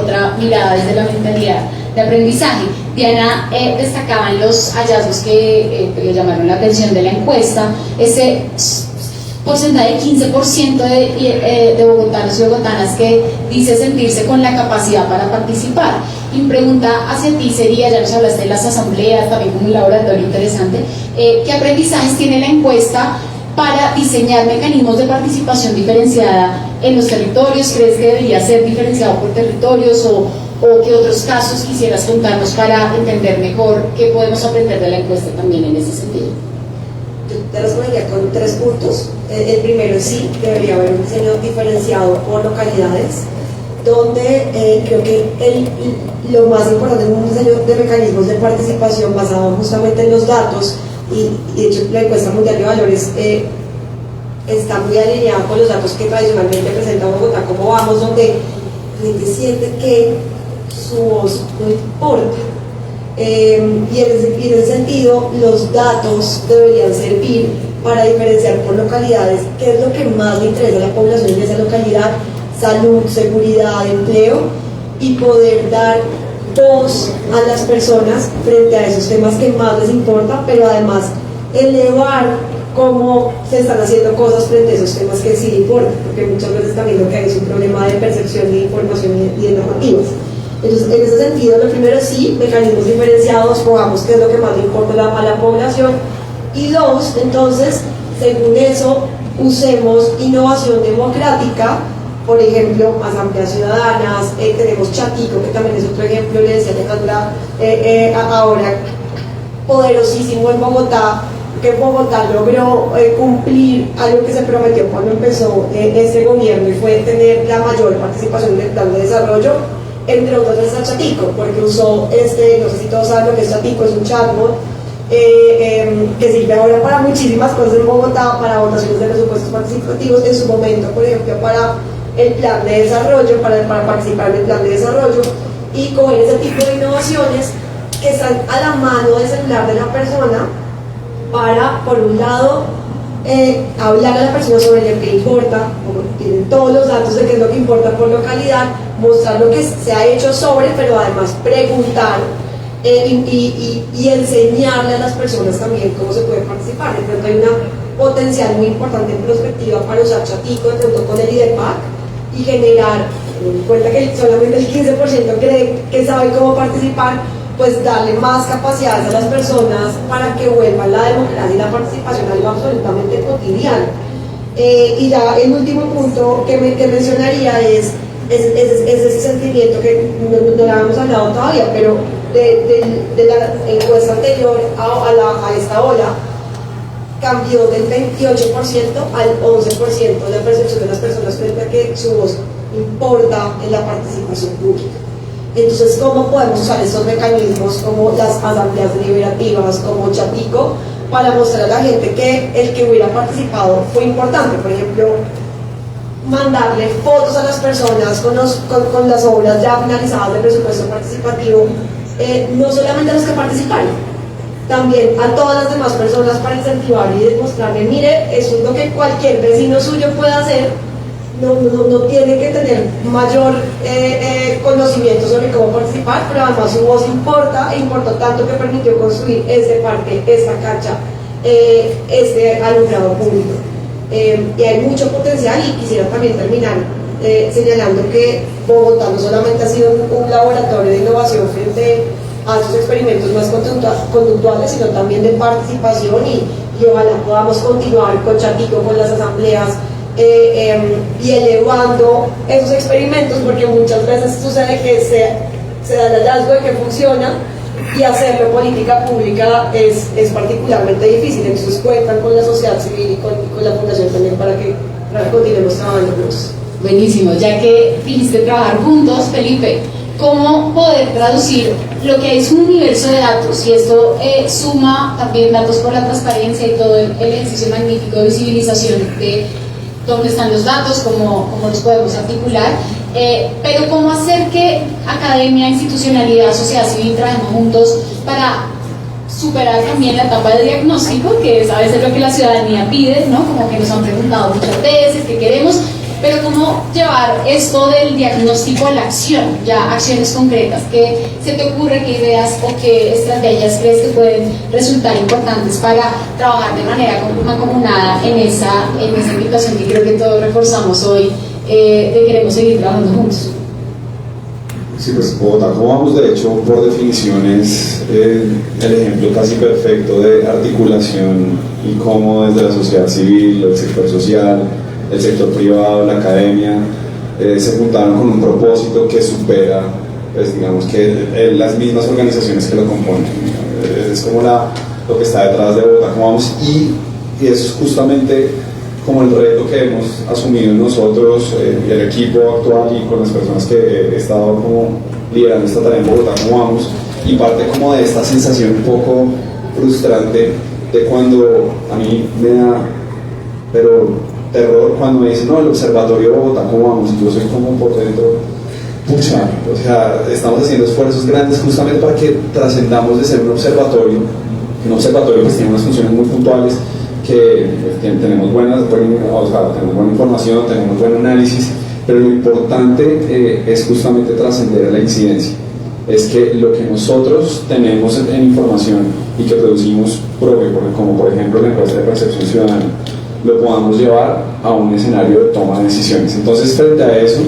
otra mirada desde la mentalidad de aprendizaje. Diana destacaba en los hallazgos que le llamaron la atención de la encuesta, ese porcentaje de 15% de bogotanos y bogotanas que dice sentirse con la capacidad para participar. Y mi pregunta hacia ti sería, ya nos hablaste de las asambleas, también como un laboratorio interesante, ¿qué aprendizajes tiene la encuesta para diseñar mecanismos de participación diferenciada en los territorios? ¿Crees que debería ser diferenciado por territorios o qué otros casos quisieras contarnos para entender mejor qué podemos aprender de la encuesta también en ese sentido? Yo te respondería con 3 puntos. El primero, sí, debería haber un diseño diferenciado por localidades. donde creo que lo más importante es un diseño de mecanismos de participación basado justamente en los datos, y de hecho la encuesta mundial de valores está muy alineada con los datos que tradicionalmente presenta Bogotá, como vamos, donde la gente siente que su voz no importa. Y en ese sentido, los datos deberían servir para diferenciar por localidades qué es lo que más le interesa a la población en esa localidad: salud, seguridad, empleo, y poder dar voz a las personas frente a esos temas que más les importan, pero además elevar cómo se están haciendo cosas frente a esos temas que sí importan, porque muchas veces también lo que hay es un problema de percepción de información y de normativas. Entonces, en ese sentido, lo primero, sí, mecanismos diferenciados, pongamos qué es lo que más le importa a la población. Y dos, entonces, según eso, usemos innovación democrática, por ejemplo, asambleas ciudadanas, tenemos Chatico, que también es otro ejemplo, le decía Alejandra, ahora poderosísimo en Bogotá, que Bogotá logró cumplir algo que se prometió cuando empezó este gobierno, y fue tener la mayor participación en el plan de desarrollo, entre otras es Chatico, porque usó no sé si todos saben lo que es Chatico, es un chatbot que sirve ahora para muchísimas cosas en Bogotá, para votaciones de presupuestos participativos, en su momento, por ejemplo, para el plan de desarrollo, para participar en el plan de desarrollo, y coger ese tipo de innovaciones que están a la mano del celular de la persona para, por un lado, hablar a la persona sobre lo que importa, como tienen todos los datos de qué es lo que importa por localidad, mostrar lo que se ha hecho sobre, pero además preguntar y enseñarle a las personas también cómo se puede participar. De pronto hay una potencial muy importante en perspectiva para usar Chatico de pronto con el IDEPAC y generar, en cuenta que solamente el 15% cree que sabe cómo participar, pues darle más capacidades a las personas para que vuelvan la democracia y la participación algo absolutamente cotidiano. Y ya el último punto que mencionaría es ese sentimiento que no lo habíamos hablado todavía, pero de la encuesta anterior a esta ola, cambió del 28% al 11% la percepción de las personas frente a que su voz importa en la participación pública. Entonces, ¿cómo podemos usar estos mecanismos como las asambleas deliberativas, como Chatico, para mostrar a la gente que el que hubiera participado fue importante? Por ejemplo, mandarle fotos a las personas con las obras ya finalizadas del presupuesto participativo, no solamente a los que participaron, también a todas las demás personas, para incentivar y demostrarle: mire, eso es lo que cualquier vecino suyo puede hacer. No tiene que tener mayor conocimiento sobre cómo participar, pero además su voz importa, e importó tanto que permitió construir este parque, esta cancha, este alumbrado público. Y hay mucho potencial, y quisiera también terminar señalando que Bogotá no solamente ha sido un laboratorio de innovación frente a estos experimentos más conductuales, sino también de participación, y ojalá podamos continuar con Chatico, con las asambleas, y elevando esos experimentos, porque muchas veces sucede que se da el hallazgo de que funciona, y hacerlo política pública es particularmente difícil. Entonces cuentan con la sociedad civil y con la fundación también para que continuemos trabajando juntos. Buenísimo, ya que viniste a trabajar juntos, Felipe, ¿cómo poder traducir lo que es un universo de datos? Y esto suma también datos por la transparencia y todo el ejercicio magnífico de visibilización de dónde están los datos, cómo los podemos articular, pero cómo hacer que academia, institucionalidad, sociedad civil trabajen juntos para superar también la etapa de diagnóstico, que es a veces lo que la ciudadanía pide, ¿no? Como que nos han preguntado muchas veces qué queremos, pero cómo llevar esto del diagnóstico a la acción, ya acciones concretas. ¿Qué se te ocurre, qué ideas o qué estrategias crees que pueden resultar importantes para trabajar de manera mancomunada en esa invitación que creo que todos reforzamos hoy, de queremos seguir trabajando juntos? Sí, pues Bogotá, como vamos, de hecho, por definición es el ejemplo casi perfecto de articulación, y cómo desde la sociedad civil, el sector social, el sector privado, la academia, se juntaron con un propósito que supera, pues, digamos, que las mismas organizaciones que lo componen. Es como lo que está detrás de Bogotá, como vamos, y eso es justamente como el reto que hemos asumido nosotros, el equipo actual y con las personas que he estado como liderando esta tarea en Bogotá, como vamos, y parte como de esta sensación un poco frustrante de cuando a mí me da, pero terror cuando me dicen, no, el Observatorio de Bogotá, ¿cómo vamos? Y yo soy como por dentro, pucha, o sea, estamos haciendo esfuerzos grandes justamente para que trascendamos de ser un observatorio pues tiene unas funciones muy puntuales, que tenemos buena información, tenemos buen análisis, pero lo importante es justamente trascender a la incidencia. Es que lo que nosotros tenemos en información y que producimos propio, como por ejemplo la encuesta de percepción ciudadana, lo podamos llevar a un escenario de toma de decisiones. Entonces, frente a eso,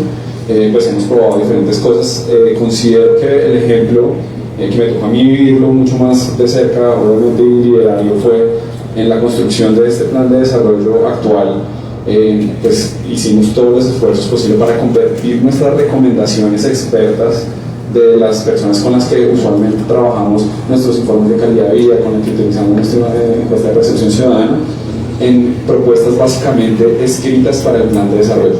pues hemos probado diferentes cosas. Considero que el ejemplo que me tocó a mí vivirlo mucho más de cerca, obviamente, y liderarlo fue en la construcción de este plan de desarrollo actual. Pues hicimos todos los esfuerzos posibles para convertir nuestras recomendaciones expertas de las personas con las que usualmente trabajamos nuestros informes de calidad de vida, con los que utilizamos nuestra encuesta de percepción ciudadana, en propuestas básicamente escritas para el plan de desarrollo.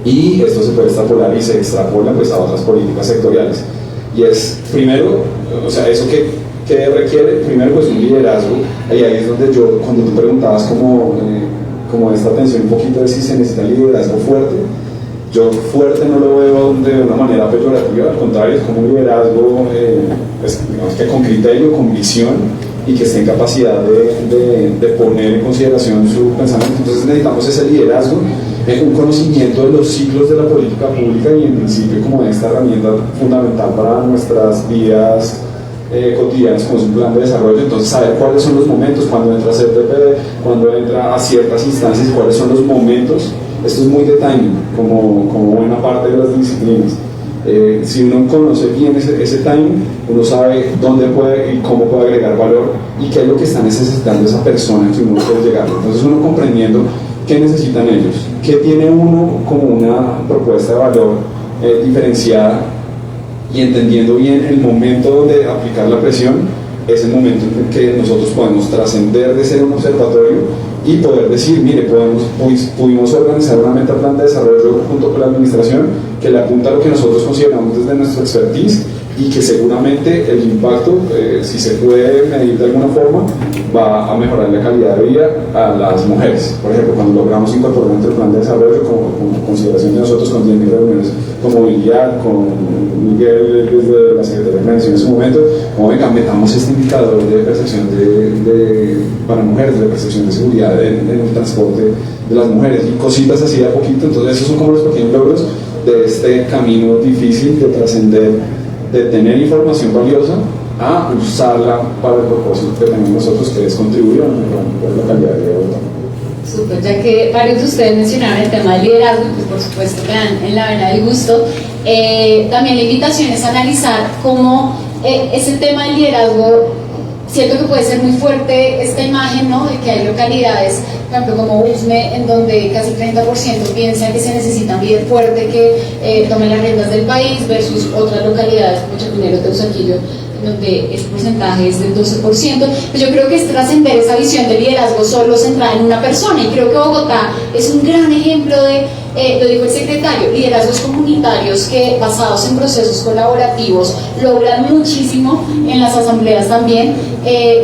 Y esto se puede extrapolar y se extrapola pues a otras políticas sectoriales. Y es, primero, o sea, eso que requiere, primero pues un liderazgo, y ahí es donde yo, cuando tú preguntabas como esta atención un poquito de si se necesita liderazgo fuerte, yo fuerte no lo veo de una manera peyorativa, al contrario, es como un liderazgo pues, digamos que con criterio, con visión, y que esté en capacidad de poner en consideración su pensamiento. Entonces necesitamos ese liderazgo, un conocimiento de los ciclos de la política pública y en principio como de esta herramienta fundamental para nuestras vidas cotidianas como es un plan de desarrollo. Entonces saber cuáles son los momentos, cuando entra a CTP, cuando entra a ciertas instancias, cuáles son los momentos. Esto es muy de timing, como buena parte de las disciplinas. Si uno conoce bien ese timing, uno sabe dónde puede y cómo puede agregar valor y qué es lo que está necesitando esa persona que uno puede llegar. Entonces uno comprendiendo qué necesitan ellos, qué tiene uno como una propuesta de valor diferenciada, y entendiendo bien el momento de aplicar la presión, es el momento en que nosotros podemos trascender de ser un observatorio y poder decir, mire, pudimos organizar una meta plan de desarrollo junto con la administración que le apunta a lo que nosotros consideramos desde nuestra expertise y que seguramente el impacto, si se puede medir de alguna forma, va a mejorar la calidad de vida a las mujeres. Por ejemplo, cuando logramos incorporar nuestro plan de desarrollo como consideración de nosotros con 10.000 reuniones con movilidad, con Miguel desde la Secretaría de Planeación en su momento, como venga, metamos este indicador de percepción para mujeres, de percepción de seguridad en el transporte de las mujeres y cositas así de a poquito. Entonces esos son como los pequeños logros de este camino difícil de trascender, de tener información valiosa a usarla para el propósito que tenemos nosotros, que es contribuir a mejorar la calidad de vida. Súper, ya que varios de ustedes mencionaron el tema del liderazgo, pues por supuesto me dan en la vena del gusto. También la invitación es analizar cómo ese tema del liderazgo, siento que puede ser muy fuerte esta imagen, ¿no?, de que hay localidades, por ejemplo como Usme, en donde casi 30% piensa que se necesita un líder fuerte que tome las riendas del país, versus otras localidades como Chapinero, Teusaquillo, donde ese porcentaje es del 12%. Pues yo creo que es trascender esa visión de liderazgo solo centrada en una persona, y creo que Bogotá es un gran ejemplo de, lo dijo el secretario, liderazgos comunitarios que, basados en procesos colaborativos, logran muchísimo en las asambleas también,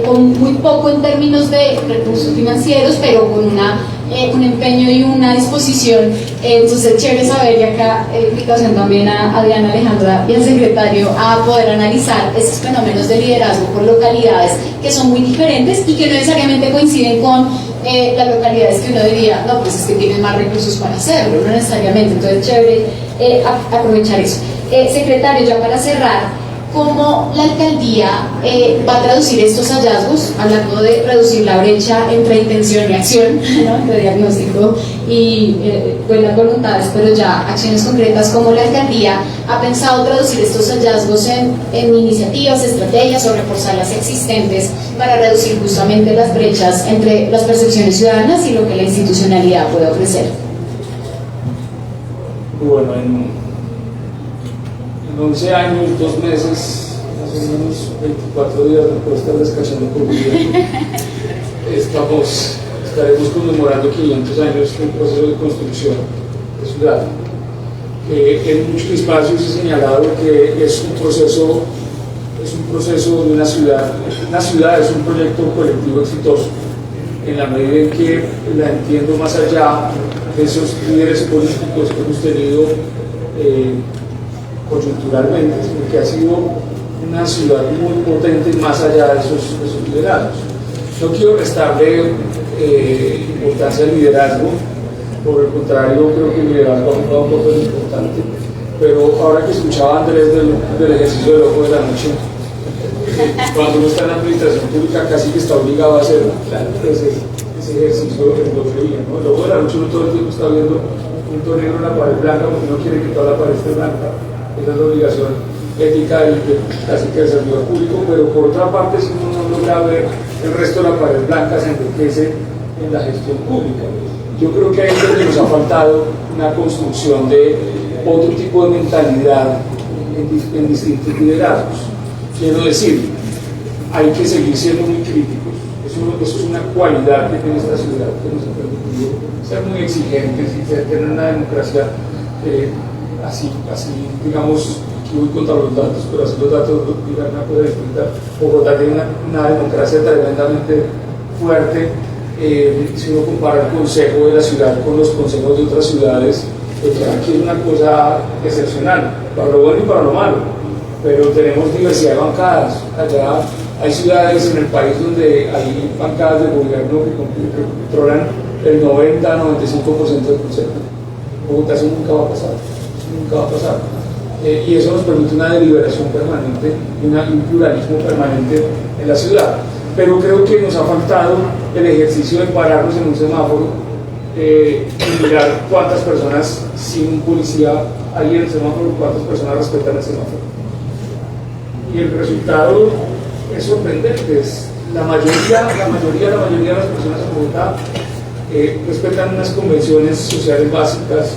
con muy poco en términos de recursos financieros, pero con un empeño y una disposición. Entonces, chévere saber, y acá invitación también a Diana Alejandra y al secretario a poder analizar esos fenómenos de liderazgo por localidades que son muy diferentes y que no necesariamente coinciden con las localidades que uno diría, no, pues es que tienen más recursos para hacerlo, no necesariamente. Entonces, chévere aprovechar eso. Secretario, ya para cerrar, ¿cómo la alcaldía va a traducir estos hallazgos, hablando de reducir la brecha entre intención y acción, ¿no?, entre diagnóstico y buenas voluntades, pero ya acciones concretas? ¿Cómo la alcaldía ha pensado traducir estos hallazgos en iniciativas, estrategias o reforzar las existentes para reducir justamente las brechas entre las percepciones ciudadanas y lo que la institucionalidad puede ofrecer? Bueno, en 11 años, 2 meses, más o menos 24 días después de estar descansando por día, estamos estaremos conmemorando 500 años de un proceso de construcción de ciudad. En muchos espacios he señalado que es un proceso de una ciudad. Una ciudad es un proyecto colectivo exitoso, en la medida en que la entiendo más allá de esos líderes políticos que hemos tenido coyunturalmente, sino que ha sido una ciudad muy potente más allá de esos liderazgos. No quiero restarle importancia al liderazgo, por el contrario, creo que el liderazgo ha jugado un papel importante, pero ahora que escuchaba a Andrés del ejercicio del ojo de la noche, cuando uno está en la administración pública casi que está obligado a hacer ese ejercicio en lo que viene, ¿no? El ojo de la noche uno todo el tiempo está viendo un punto negro en la pared blanca porque uno quiere que toda la pared esté blanca. Esa es la obligación ética casi que del servidor público, pero por otra parte, si uno no logra ver el resto de la pared blanca, se enriquece en la gestión pública. Yo creo que ahí es donde nos ha faltado una construcción de otro tipo de mentalidad en distintos liderazgos. Quiero decir, hay que seguir siendo muy críticos. Eso es una cualidad que tiene esta ciudad que nos ha permitido ser muy exigentes y tener una democracia así, digamos, que voy contra los datos, pero así los datos digan una cosa distinta. Bogotá tiene una democracia tremendamente fuerte. Si uno compara el consejo de la ciudad con los consejos de otras ciudades, pues aquí es una cosa excepcional, para lo bueno y para lo malo, pero tenemos diversidad de bancadas. Allá hay ciudades en el país donde hay bancadas de gobierno que controlan el 90-95% del consejo. Bogotá eso nunca va a pasar. Y eso nos permite una deliberación permanente y un pluralismo permanente en la ciudad. Pero creo que nos ha faltado el ejercicio de pararnos en un semáforo y mirar cuántas personas, sin un policía ahí en el semáforo, cuántas personas respetan el semáforo. Y el resultado es sorprendente. La mayoría de las personas en Bogotá respetan unas convenciones sociales básicas.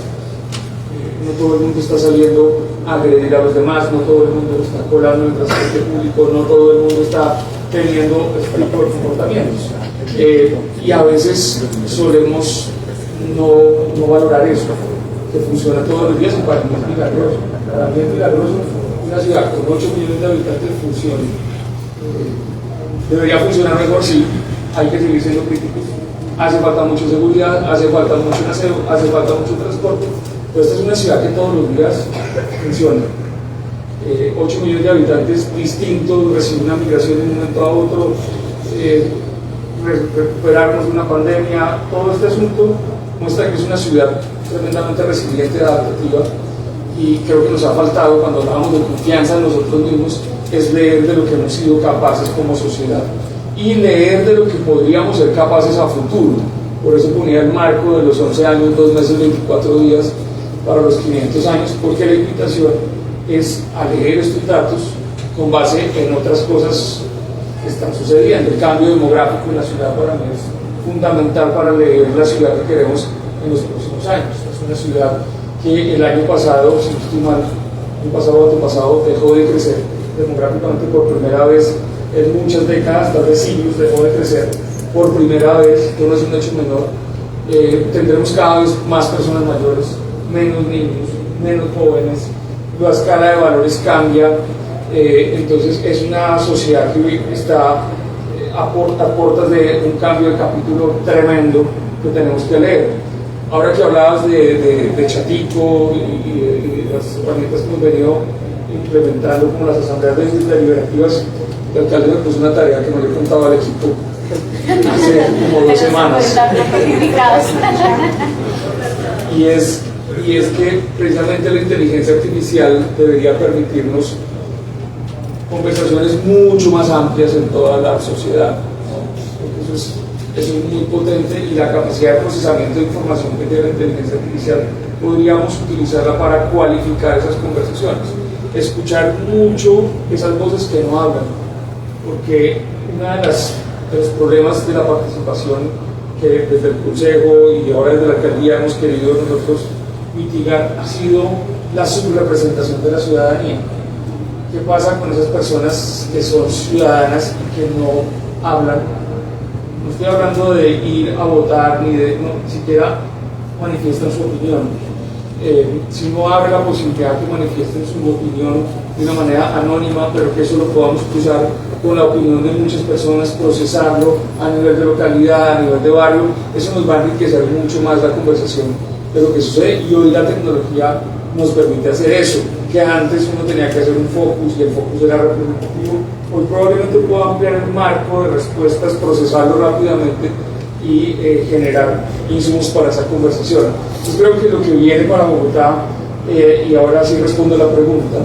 No todo el mundo está saliendo a agredir a los demás, no todo el mundo está colando en el transporte público, no todo el mundo está teniendo este tipo de comportamientos. Y a veces solemos no valorar eso, que funciona todos los días y para mí es milagroso. Para mí es milagroso una ciudad con 8 millones de habitantes funcione. Debería funcionar mejor, sí, hay que seguir siendo críticos. Hace falta mucha seguridad, hace falta mucho aseo, hace falta mucho transporte, pero esta es una ciudad que todos los días funciona. 8 millones de habitantes distintos, reciben una migración de un momento a otro, recuperarnos de una pandemia, todo este asunto muestra que es una ciudad tremendamente resiliente y adaptativa, y creo que nos ha faltado, cuando hablamos de confianza en nosotros mismos, es leer de lo que hemos sido capaces como sociedad y leer de lo que podríamos ser capaces a futuro. Por eso ponía el marco de los 11 años, 2 meses, 24 días para los 500 años, porque la invitación es a leer estos datos con base en otras cosas que están sucediendo. El cambio demográfico en la ciudad para mí es fundamental para leer la ciudad que queremos en los próximos años. Es una ciudad que el año pasado, si no estoy mal, el pasado o antepasado, dejó de crecer demográficamente por primera vez en muchas décadas, tal vez siglos, dejó de crecer por primera vez, que no es un hecho menor. Tendremos cada vez más personas mayores, menos niños, menos jóvenes, la escala de valores cambia, entonces es una sociedad que está a puertas de un cambio de capítulo tremendo que tenemos que leer. Ahora que hablabas de Chatico y de las herramientas que hemos venido implementando como las asambleas deliberativas, el alcalde me puso una tarea que no le contaba al equipo hace como 2 semanas. Y es que precisamente la inteligencia artificial debería permitirnos conversaciones mucho más amplias en toda la sociedad, ¿no? Eso es muy potente, y la capacidad de procesamiento de información que tiene la inteligencia artificial podríamos utilizarla para cualificar esas conversaciones, escuchar mucho esas voces que no hablan, porque uno de los problemas de la participación que desde el Consejo y ahora desde la Alcaldía hemos querido nosotros mitigar ha sido la subrepresentación de la ciudadanía. ¿Qué pasa con esas personas que son ciudadanas y que no hablan No estoy hablando de ir a votar ni de, no, ni siquiera manifiestan su opinión, sino abre la posibilidad que manifiesten su opinión de una manera anónima, pero que eso lo podamos cruzar con la opinión de muchas personas, procesarlo a nivel de localidad, a nivel de barrio. Eso nos va a enriquecer mucho más la conversación de lo que sucede, y hoy la tecnología nos permite hacer eso, que antes uno tenía que hacer un focus y el focus era representativo. Hoy probablemente puedo ampliar el marco de respuestas, procesarlo rápidamente y generar insumos para esa conversación. Entonces creo que lo que viene para Bogotá, y ahora sí respondo a la pregunta,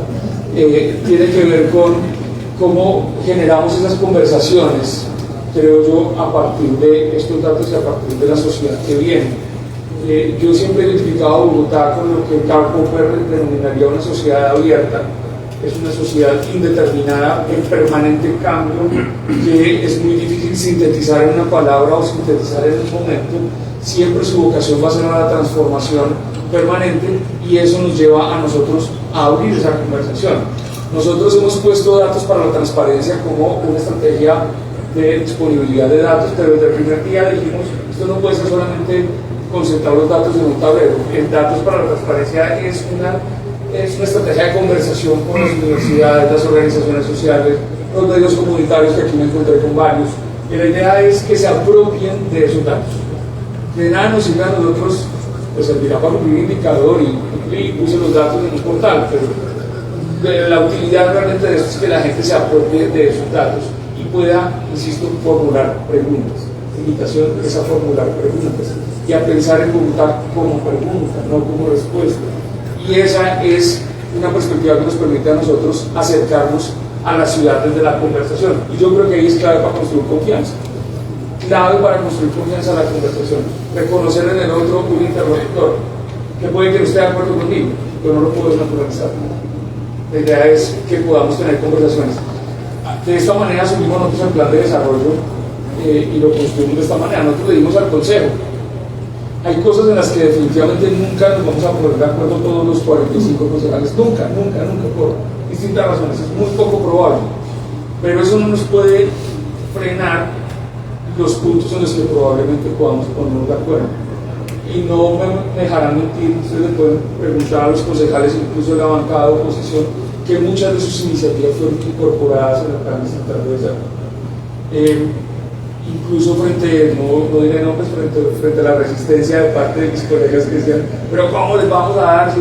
tiene que ver con cómo generamos esas conversaciones, creo yo, a partir de estos datos y a partir de la sociedad que viene. Yo siempre he identificado a Bogotá con lo que Karl Popper denominaría una sociedad abierta. Es una sociedad indeterminada, en permanente cambio, que es muy difícil sintetizar en una palabra o sintetizar en un momento. Siempre su vocación va a ser a la transformación permanente, y eso nos lleva a nosotros a abrir esa conversación. Nosotros hemos puesto datos para la transparencia como una estrategia de disponibilidad de datos, pero desde el primer día dijimos, esto no puede ser solamente concentrar los datos en un tablero. El datos para la transparencia es una estrategia de conversación con las universidades, las organizaciones sociales, los medios comunitarios, que aquí me encontré con varios, y la idea es que se apropien de esos datos. De nada nos sirve a nosotros, pues servirá para un indicador y puse los datos en un portal, pero la utilidad realmente de esto es que la gente se apropie de esos datos y pueda, insisto, formular preguntas. La invitación es a formular preguntas y a pensar en Bogotá como pregunta, no como respuesta. Y esa es una perspectiva que nos permite a nosotros acercarnos a la ciudad desde la conversación. Y yo creo que ahí es clave para construir confianza. Clave para construir confianza en la conversación. Reconocer en el otro un interlocutor, que puede que no esté de acuerdo conmigo, pero no lo puedo desnaturalizar. La idea es que podamos tener conversaciones. De esta manera asumimos nosotros el plan de desarrollo y lo construimos de esta manera. Nosotros le dimos al Consejo. Hay cosas en las que definitivamente nunca nos vamos a poner de acuerdo todos los 45 concejales, nunca, por distintas razones, es muy poco probable, pero eso no nos puede frenar los puntos en los que probablemente podamos ponernos de acuerdo. Y no me dejarán mentir, ustedes le pueden preguntar a los concejales, incluso de la bancada de oposición, que muchas de sus iniciativas fueron incorporadas en el plan central de desarrollo. Incluso frente, no diré nombres, frente a la resistencia de parte de mis colegas que decían, pero ¿cómo les vamos a dar? Sí,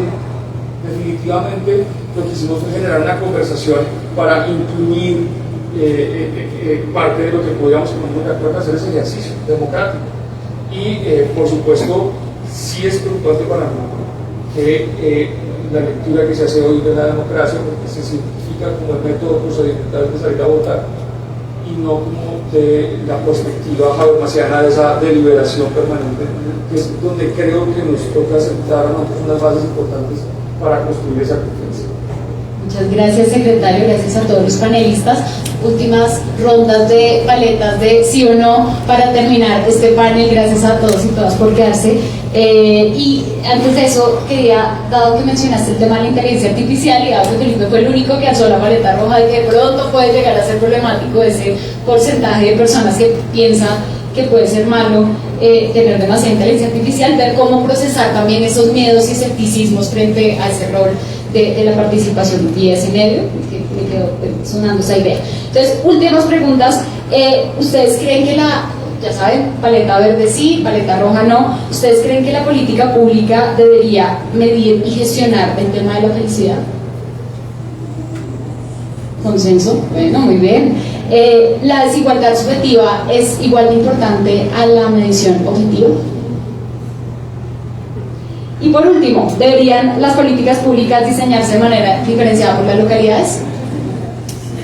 definitivamente lo que hicimos fue generar una conversación para incluir parte de lo que podíamos ponernos de acuerdo a hacer ese ejercicio democrático. Y por supuesto, sí es preocupante para mí que la lectura que se hace hoy de la democracia, porque se simplifica como el método procedimental de salir a votar, y no como de la perspectiva habermasiana de esa deliberación permanente, que es donde creo que nos toca sentar unas bases importantes para construir esa confianza. Muchas gracias, secretario, gracias a todos los panelistas. Últimas rondas de paletas de sí o no para terminar este panel. Gracias a todos y todas por quedarse. Y antes de eso, quería, dado que mencionaste el tema de la inteligencia artificial, y dado que Felipe fue el único que alzó la paleta roja de que de pronto puede llegar a ser problemático ese porcentaje de personas que piensan que puede ser malo tener demasiada inteligencia artificial, ver cómo procesar también esos miedos y escepticismos frente a ese rol de la participación y ese medio, que me quedó sonando esa idea. Entonces, últimas preguntas. ¿Ustedes creen que ya saben, paleta verde sí, paleta roja no, ¿ustedes creen que la política pública debería medir y gestionar el tema de la felicidad? ¿Consenso? Bueno, muy bien. ¿La desigualdad subjetiva es igual de importante a la medición objetiva? Y por último, ¿deberían las políticas públicas diseñarse de manera diferenciada por las localidades?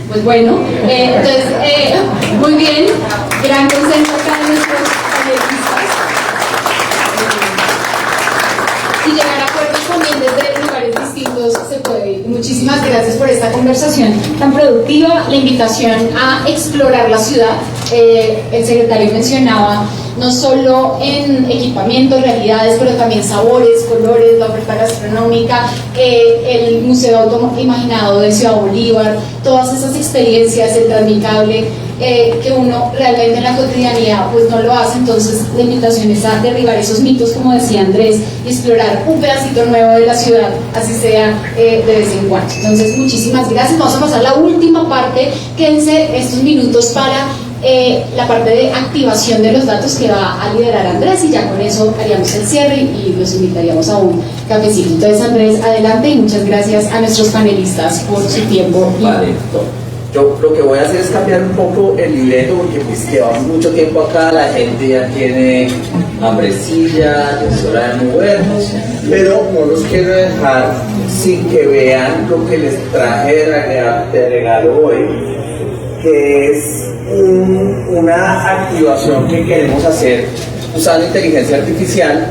Pues bueno, entonces, muy bien, gran consenso acá de nuestros panelistas. Y llegar a acuerdos también desde lugares distintos se puede. Muchísimas gracias por esta conversación tan productiva, la invitación a explorar la ciudad. El secretario mencionaba no solo en equipamientos, realidades, pero también sabores, colores, la oferta gastronómica, el Museo Autoimaginado de Ciudad Bolívar, todas esas experiencias, el Transmicable, que uno realmente en la cotidianidad pues no lo hace. Entonces la invitación es a derribar esos mitos, como decía Andrés, y explorar un pedacito nuevo de la ciudad, así sea de vez en cuando. Entonces muchísimas gracias. Vamos a pasar a la última parte. Quédense estos minutos para la parte de activación de los datos que va a liderar Andrés, y ya con eso haríamos el cierre y los invitaríamos a un cafecito. Entonces Andrés, adelante, y muchas gracias a nuestros panelistas por su tiempo. Vale, yo lo que voy a hacer es cambiar un poco el libreto, porque pues llevamos mucho tiempo acá, la gente ya tiene hambrecilla, es hora de movernos, pero no los quiero dejar sin que vean lo que les traje de regalo hoy, que es una activación que queremos hacer usando inteligencia artificial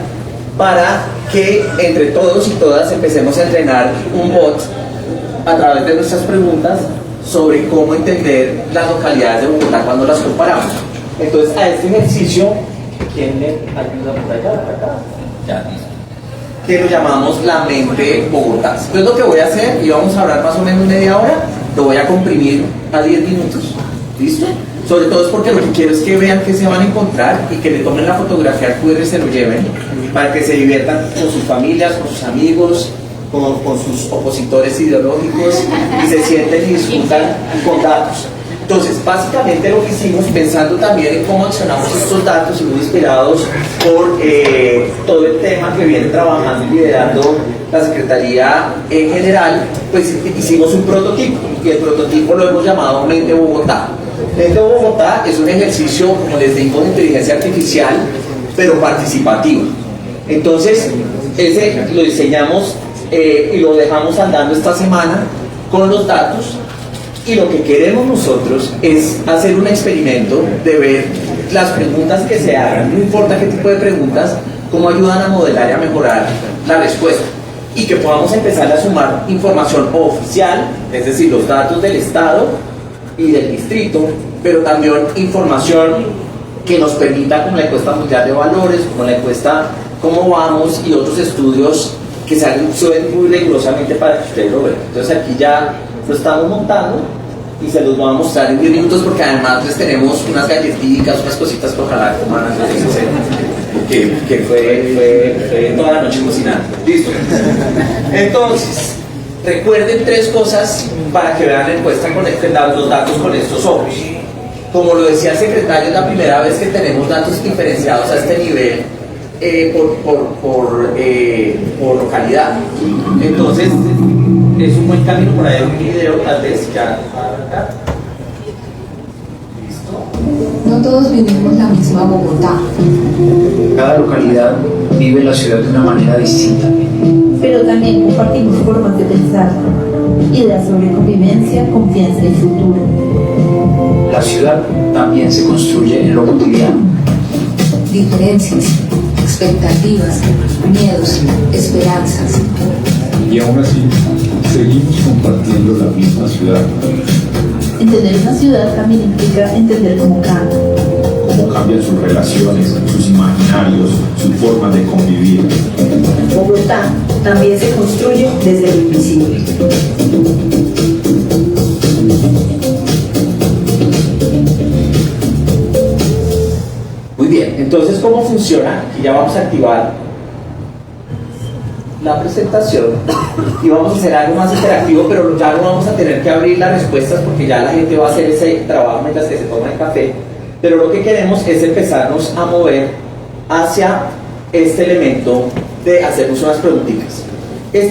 para que entre todos y todas empecemos a entrenar un bot a través de nuestras preguntas sobre cómo entender las localidades de Bogotá cuando las comparamos. Entonces, a este ejercicio, ¿quién me ayuda por allá? Ya, que lo llamamos la mente Bogotá. Entonces, lo que voy a hacer, y vamos a hablar más o menos media hora, lo voy a comprimir a 10 minutos. ¿Listo? Sobre todo es porque lo que quiero es que vean qué se van a encontrar y que le tomen la fotografía al QR y se lo lleven para que se diviertan con sus familias, con sus amigos, con sus opositores ideológicos, y se sienten y disfrutan con datos. Entonces, básicamente lo que hicimos, pensando también en cómo accionamos estos datos y muy inspirados por todo el tema que viene trabajando y liderando la Secretaría en general, pues hicimos un prototipo, y el prototipo lo hemos llamado Mente Bogotá. Mente Bogotá es un ejercicio, como les digo, de inteligencia artificial, pero participativa. Entonces, ese lo diseñamos y lo dejamos andando esta semana con los datos, y lo que queremos nosotros es hacer un experimento de ver las preguntas que se hagan, no importa qué tipo de preguntas, cómo ayudan a modelar y a mejorar la respuesta, y que podamos empezar a sumar información oficial, es decir, los datos del Estado y del distrito, pero también información que nos permita, como la encuesta mundial de valores, como la encuesta Cómo Vamos y otros estudios que se suben muy rigurosamente para que ustedes lo vean. Entonces aquí ya lo estamos montando y se los voy a mostrar en 10 minutos, porque además les tenemos unas galletitas, unas cositas por ojalá coman que fue toda la noche cocinando. Listo. Entonces, recuerden 3 cosas para que vean la encuesta con los datos con estos ojos. Como lo decía el secretario, es la primera vez que tenemos datos diferenciados a este nivel por localidad. Entonces, es un buen camino por ahí, un video tal vez ya acá. ¿Listo? No todos vivimos la misma Bogotá. Cada localidad vive la ciudad de una manera distinta. Pero también compartimos formas de pensar, ideas sobre convivencia, confianza y futuro. La ciudad también se construye en lo cotidiano. Diferencias, expectativas, miedos, esperanzas. Y aún así, seguimos compartiendo la misma ciudad. Entender una ciudad también implica entender cómo cambia. Cómo cambian sus relaciones, sus imaginarios, su forma de convivir. Bogotá también se construye desde lo invisible. Muy bien, entonces ¿cómo funciona? Aquí ya vamos a activar la presentación y vamos a hacer algo más interactivo, pero ya no vamos a tener que abrir las respuestas porque ya la gente va a hacer ese trabajo mientras que se toma el café. Pero lo que queremos es empezarnos a mover hacia este elemento de hacernos unas preguntitas.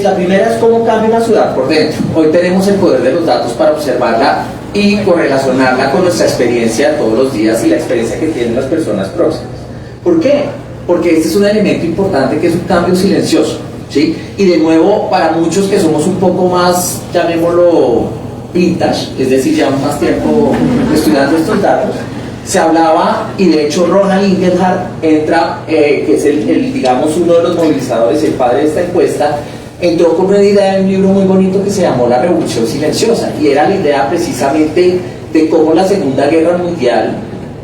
La primera es cómo cambia una ciudad por dentro. Hoy tenemos el poder de los datos para observarla y correlacionarla con nuestra experiencia todos los días y la experiencia que tienen las personas próximas. ¿Por qué? Porque este es un elemento importante que es un cambio silencioso, ¿sí? Y de nuevo, para muchos que somos un poco más, llamémoslo vintage, es decir, llevamos más tiempo estudiando estos datos, se hablaba, y de hecho Ronald Inglehart entra, que es digamos uno de los movilizadores, el padre de esta encuesta, entró con una idea de un libro muy bonito que se llamó La Revolución Silenciosa, y era la idea precisamente de cómo la Segunda Guerra Mundial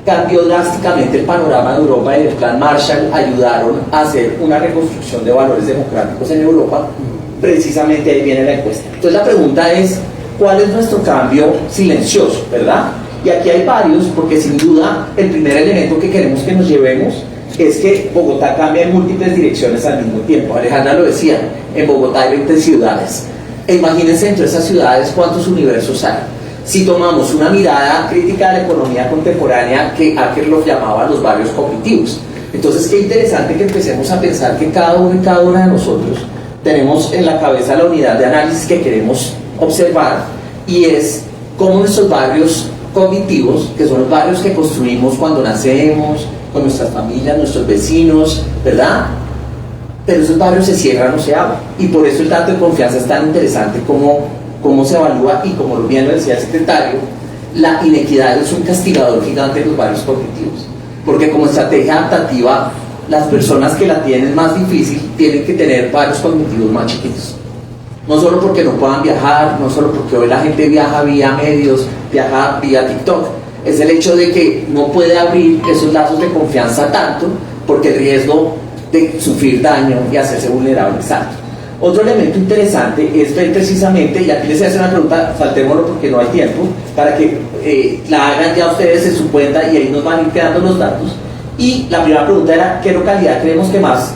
cambió drásticamente el panorama de Europa, y el Plan Marshall ayudaron a hacer una reconstrucción de valores democráticos en Europa. Precisamente ahí viene la encuesta. Entonces la pregunta es, ¿cuál es nuestro cambio silencioso, verdad? Y aquí hay varios, porque sin duda el primer elemento que queremos que nos llevemos es que Bogotá cambia en múltiples direcciones al mismo tiempo. Alejandra lo decía, en Bogotá hay 20 ciudades. E imagínense entre esas ciudades cuántos universos hay. Si tomamos una mirada crítica de la economía contemporánea, que Acker los llamaba los barrios cognitivos. Entonces, qué interesante que empecemos a pensar que cada uno y cada una de nosotros tenemos en la cabeza la unidad de análisis que queremos observar, y es cómo nuestros barrios cognitivos, que son los barrios que construimos cuando nacemos, con nuestras familias, nuestros vecinos, ¿verdad? Pero esos barrios se cierran o se abren, y por eso el dato de confianza es tan interesante cómo se evalúa, y como bien lo decía el secretario, la inequidad es un castigador gigante en los barrios cognitivos, porque como estrategia adaptativa, las personas que la tienen más difícil tienen que tener barrios cognitivos más chiquitos. No solo porque no puedan viajar, no solo porque hoy la gente viaja vía medios, viaja vía TikTok, es el hecho de que no puede abrir esos lazos de confianza tanto, porque el riesgo de sufrir daño y hacerse vulnerable es alto. Otro elemento interesante es ver precisamente, y aquí les voy a hacer una pregunta, saltémoslo porque no hay tiempo, para que la hagan ya ustedes en su cuenta y ahí nos van a ir quedando los datos. Y la primera pregunta era, ¿qué localidad creemos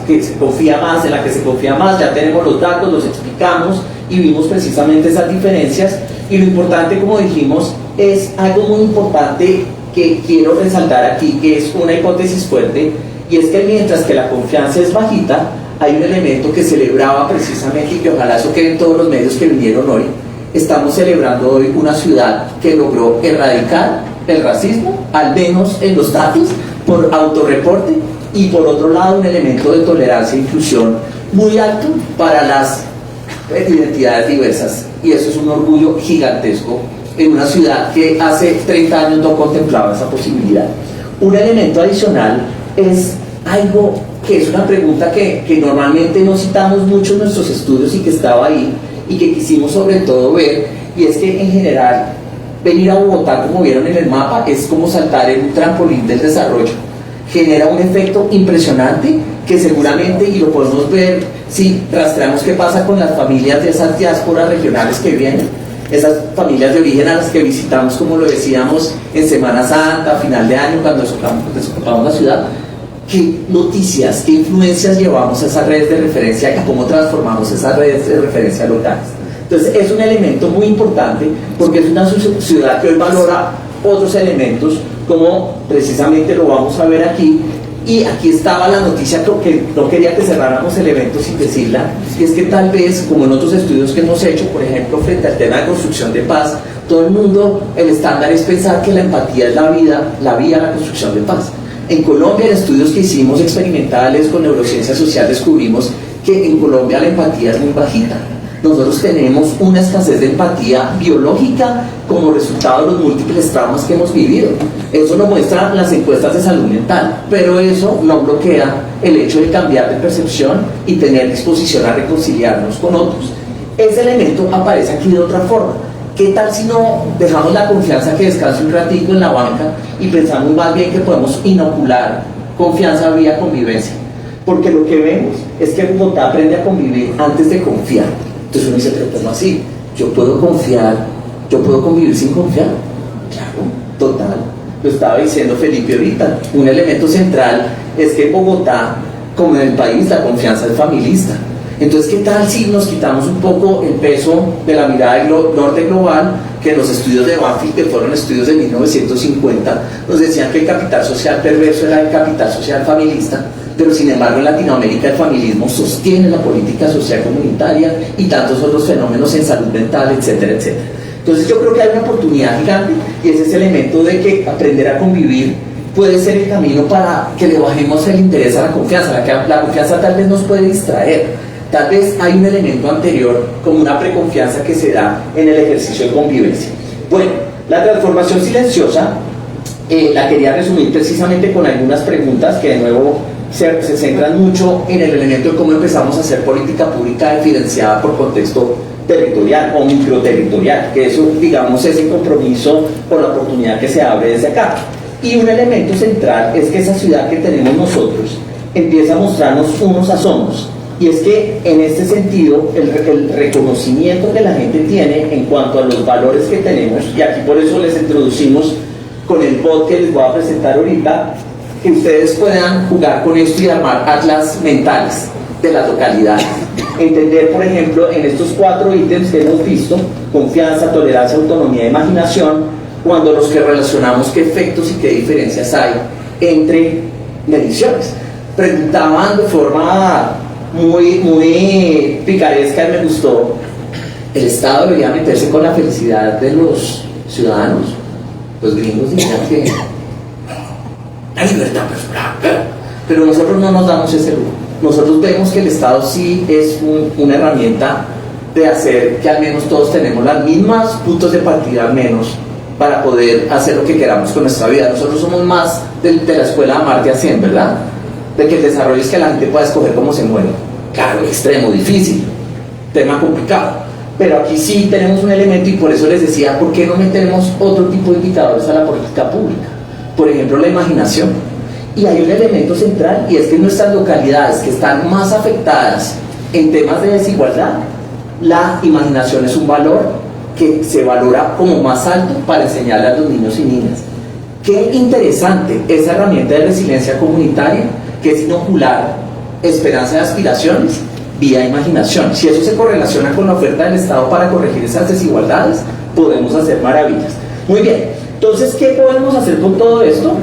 que se confía más, en la que se confía más? Ya tenemos los datos, los explicamos y vimos precisamente esas diferencias. Y lo importante, como dijimos, es algo muy importante que quiero resaltar aquí, que es una hipótesis fuerte, y es que mientras que la confianza es bajita, hay un elemento que celebraba precisamente, y que ojalá eso quede en todos los medios que vinieron hoy. Estamos celebrando hoy una ciudad que logró erradicar el racismo, al menos en los datos, por autorreporte, y por otro lado un elemento de tolerancia e inclusión muy alto para las identidades diversas, y eso es un orgullo gigantesco en una ciudad que hace 30 años no contemplaba esa posibilidad. Un elemento adicional es algo que es una pregunta que normalmente no citamos mucho en nuestros estudios y que estaba ahí y que quisimos sobre todo ver, y es que en general venir a Bogotá, como vieron en el mapa, es como saltar en un trampolín del desarrollo. Genera un efecto impresionante que seguramente, y lo podemos ver si rastreamos qué pasa con las familias de esas diásporas regionales que vienen, esas familias de origen a las que visitamos, como lo decíamos, en Semana Santa, final de año, cuando desocupamos la ciudad. ¿Qué noticias, qué influencias llevamos a esas redes de referencia y cómo transformamos esas redes de referencia locales? Entonces es un elemento muy importante porque es una ciudad que hoy valora otros elementos, como precisamente lo vamos a ver aquí. Y aquí estaba la noticia que no quería que cerráramos el evento sin decirla, y es que tal vez, como en otros estudios que hemos hecho, por ejemplo, frente al tema de construcción de paz, todo el mundo, el estándar es pensar que la empatía es la vía a la construcción de paz. En Colombia, en estudios que hicimos experimentales con neurociencia social, descubrimos que en Colombia la empatía es muy bajita. Nosotros tenemos una escasez de empatía biológica como resultado de los múltiples traumas que hemos vivido. Eso lo muestran las encuestas de salud mental, pero eso no bloquea el hecho de cambiar de percepción y tener disposición a reconciliarnos con otros. Ese elemento aparece aquí de otra forma. ¿Qué tal si no dejamos la confianza que descanse un ratito en la banca y pensamos más bien que podemos inocular confianza vía convivencia? Porque lo que vemos es que Bogotá aprende a convivir antes de confiar. Entonces uno dice, pero ¿cómo así? Yo puedo confiar, yo puedo convivir sin confiar. Claro, total. Lo estaba diciendo Felipe ahorita. Un elemento central es que en Bogotá, como en el país, la confianza es familista. Entonces, ¿qué tal si nos quitamos un poco el peso de la mirada del norte global, que los estudios de Banfield, que fueron estudios de 1950, nos decían que el capital social perverso era el capital social familista, pero sin embargo en Latinoamérica el familismo sostiene la política social comunitaria y tantos otros fenómenos en salud mental, etcétera, etcétera. Entonces yo creo que hay una oportunidad gigante, y es ese elemento de que aprender a convivir puede ser el camino para que le bajemos el interés a la confianza. La confianza tal vez nos puede distraer. Tal vez hay un elemento anterior, como una preconfianza que se da en el ejercicio de convivencia. Bueno, la transformación silenciosa la quería resumir precisamente con algunas preguntas que de nuevo se centran mucho en el elemento de cómo empezamos a hacer política pública diferenciada por contexto territorial o microterritorial, que eso, digamos, es el compromiso por la oportunidad que se abre desde acá. Y un elemento central es que esa ciudad que tenemos nosotros empieza a mostrarnos unos asomos. Y es que en este sentido el reconocimiento que la gente tiene en cuanto a los valores que tenemos, y aquí por eso les introducimos con el bot que les voy a presentar ahorita, que ustedes puedan jugar con esto y armar atlas mentales de las localidades. Entender, por ejemplo, en estos 4 ítems que hemos visto, confianza, tolerancia, autonomía e imaginación, cuando los que relacionamos qué efectos y qué diferencias hay entre mediciones. Preguntaban de forma muy picaresca y me gustó, ¿el Estado debería meterse con la felicidad de los ciudadanos? Los gringos dirían que la libertad personal, pero nosotros no nos damos ese lujo. Nosotros vemos que el Estado sí es una herramienta de hacer que al menos todos tenemos las mismas puntos de partida al menos para poder hacer lo que queramos con nuestra vida. Nosotros somos más de la escuela de Amartya Sen, ¿verdad? De que el desarrollo es que la gente pueda escoger cómo se muere. Claro, extremo, difícil, tema complicado. Pero aquí sí tenemos un elemento y por eso les decía, ¿por qué no metemos otro tipo de indicadores a la política pública? Por ejemplo, la imaginación. Y hay un elemento central y es que en nuestras localidades que están más afectadas en temas de desigualdad, la imaginación es un valor que se valora como más alto para enseñarle a los niños y niñas. Qué interesante esa herramienta de resiliencia comunitaria que es inocular esperanza y aspiraciones vía imaginación. Si eso se correlaciona con la oferta del Estado para corregir esas desigualdades, podemos hacer maravillas. Muy bien, entonces, ¿qué podemos hacer con todo esto?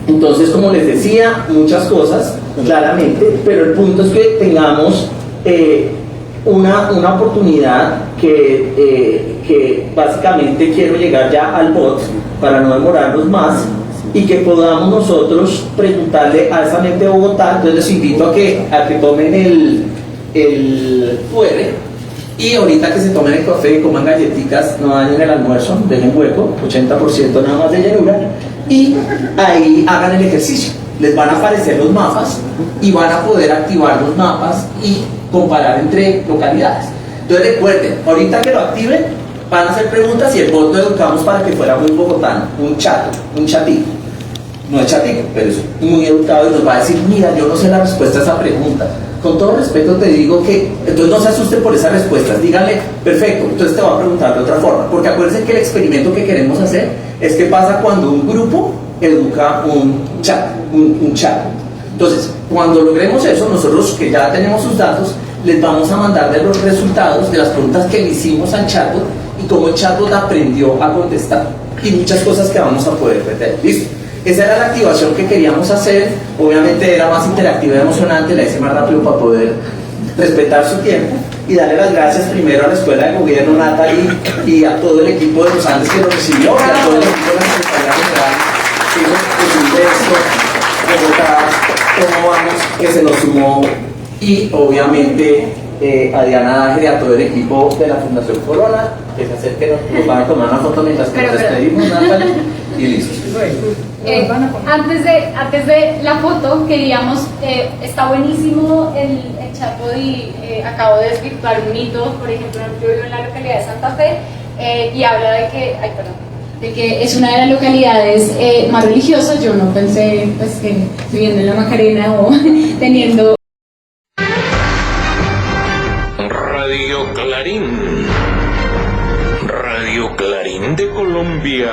Entonces, como les decía, muchas cosas, claramente, pero el punto es que tengamos una oportunidad que básicamente quiero llegar ya al bot para no demorarnos más y que podamos nosotros preguntarle a esa mente de Bogotá. Entonces les invito a que tomen el QR y ahorita que se tomen el café y coman galletitas, no dañen el almuerzo, dejen hueco, 80% nada más de llenura, y ahí hagan el ejercicio. Les van a aparecer los mapas y van a poder activar los mapas y comparar entre localidades. Entonces recuerden, ahorita que lo activen, van a hacer preguntas y el bot lo educamos para que fuera muy bogotano, un chatito. No es chatito, pero es muy educado y nos va a decir, mira, yo no sé la respuesta a esa pregunta. Con todo respeto te digo que, entonces no se asusten por esas respuestas, díganle, perfecto, entonces te va a preguntar de otra forma, porque acuérdense que el experimento que queremos hacer es qué pasa cuando un grupo educa un chat. Entonces, cuando logremos eso, nosotros que ya tenemos sus datos, les vamos a mandar de los resultados de las preguntas que le hicimos al chatbot y cómo el chatbot aprendió a contestar y muchas cosas que vamos a poder meter. ¿Listo? Esa era la activación que queríamos hacer. Obviamente era más interactiva y emocionante, la hice más rápido para poder respetar su tiempo y darle las gracias primero a la Escuela de Gobierno Natalie y a todo el equipo de los Andes que lo recibió y a todo el equipo de la Secretaría General que hizo posible esto, Bogotá, cómo vamos, que se nos sumó, y obviamente a Diana Ángel y a todo el equipo de la Fundación Corona que se acerquen, nos van a tomar una foto mientras que nos despedimos, Natalie, y listo. Antes de la foto, queríamos, está buenísimo el chatbot y acabo de desvirtuar un mito. Por ejemplo, yo vivo en la localidad de Santa Fe y habla de que es una de las localidades más religiosas. Yo no pensé pues, que viviendo en la Macarena o teniendo... Radio Clarín de Colombia.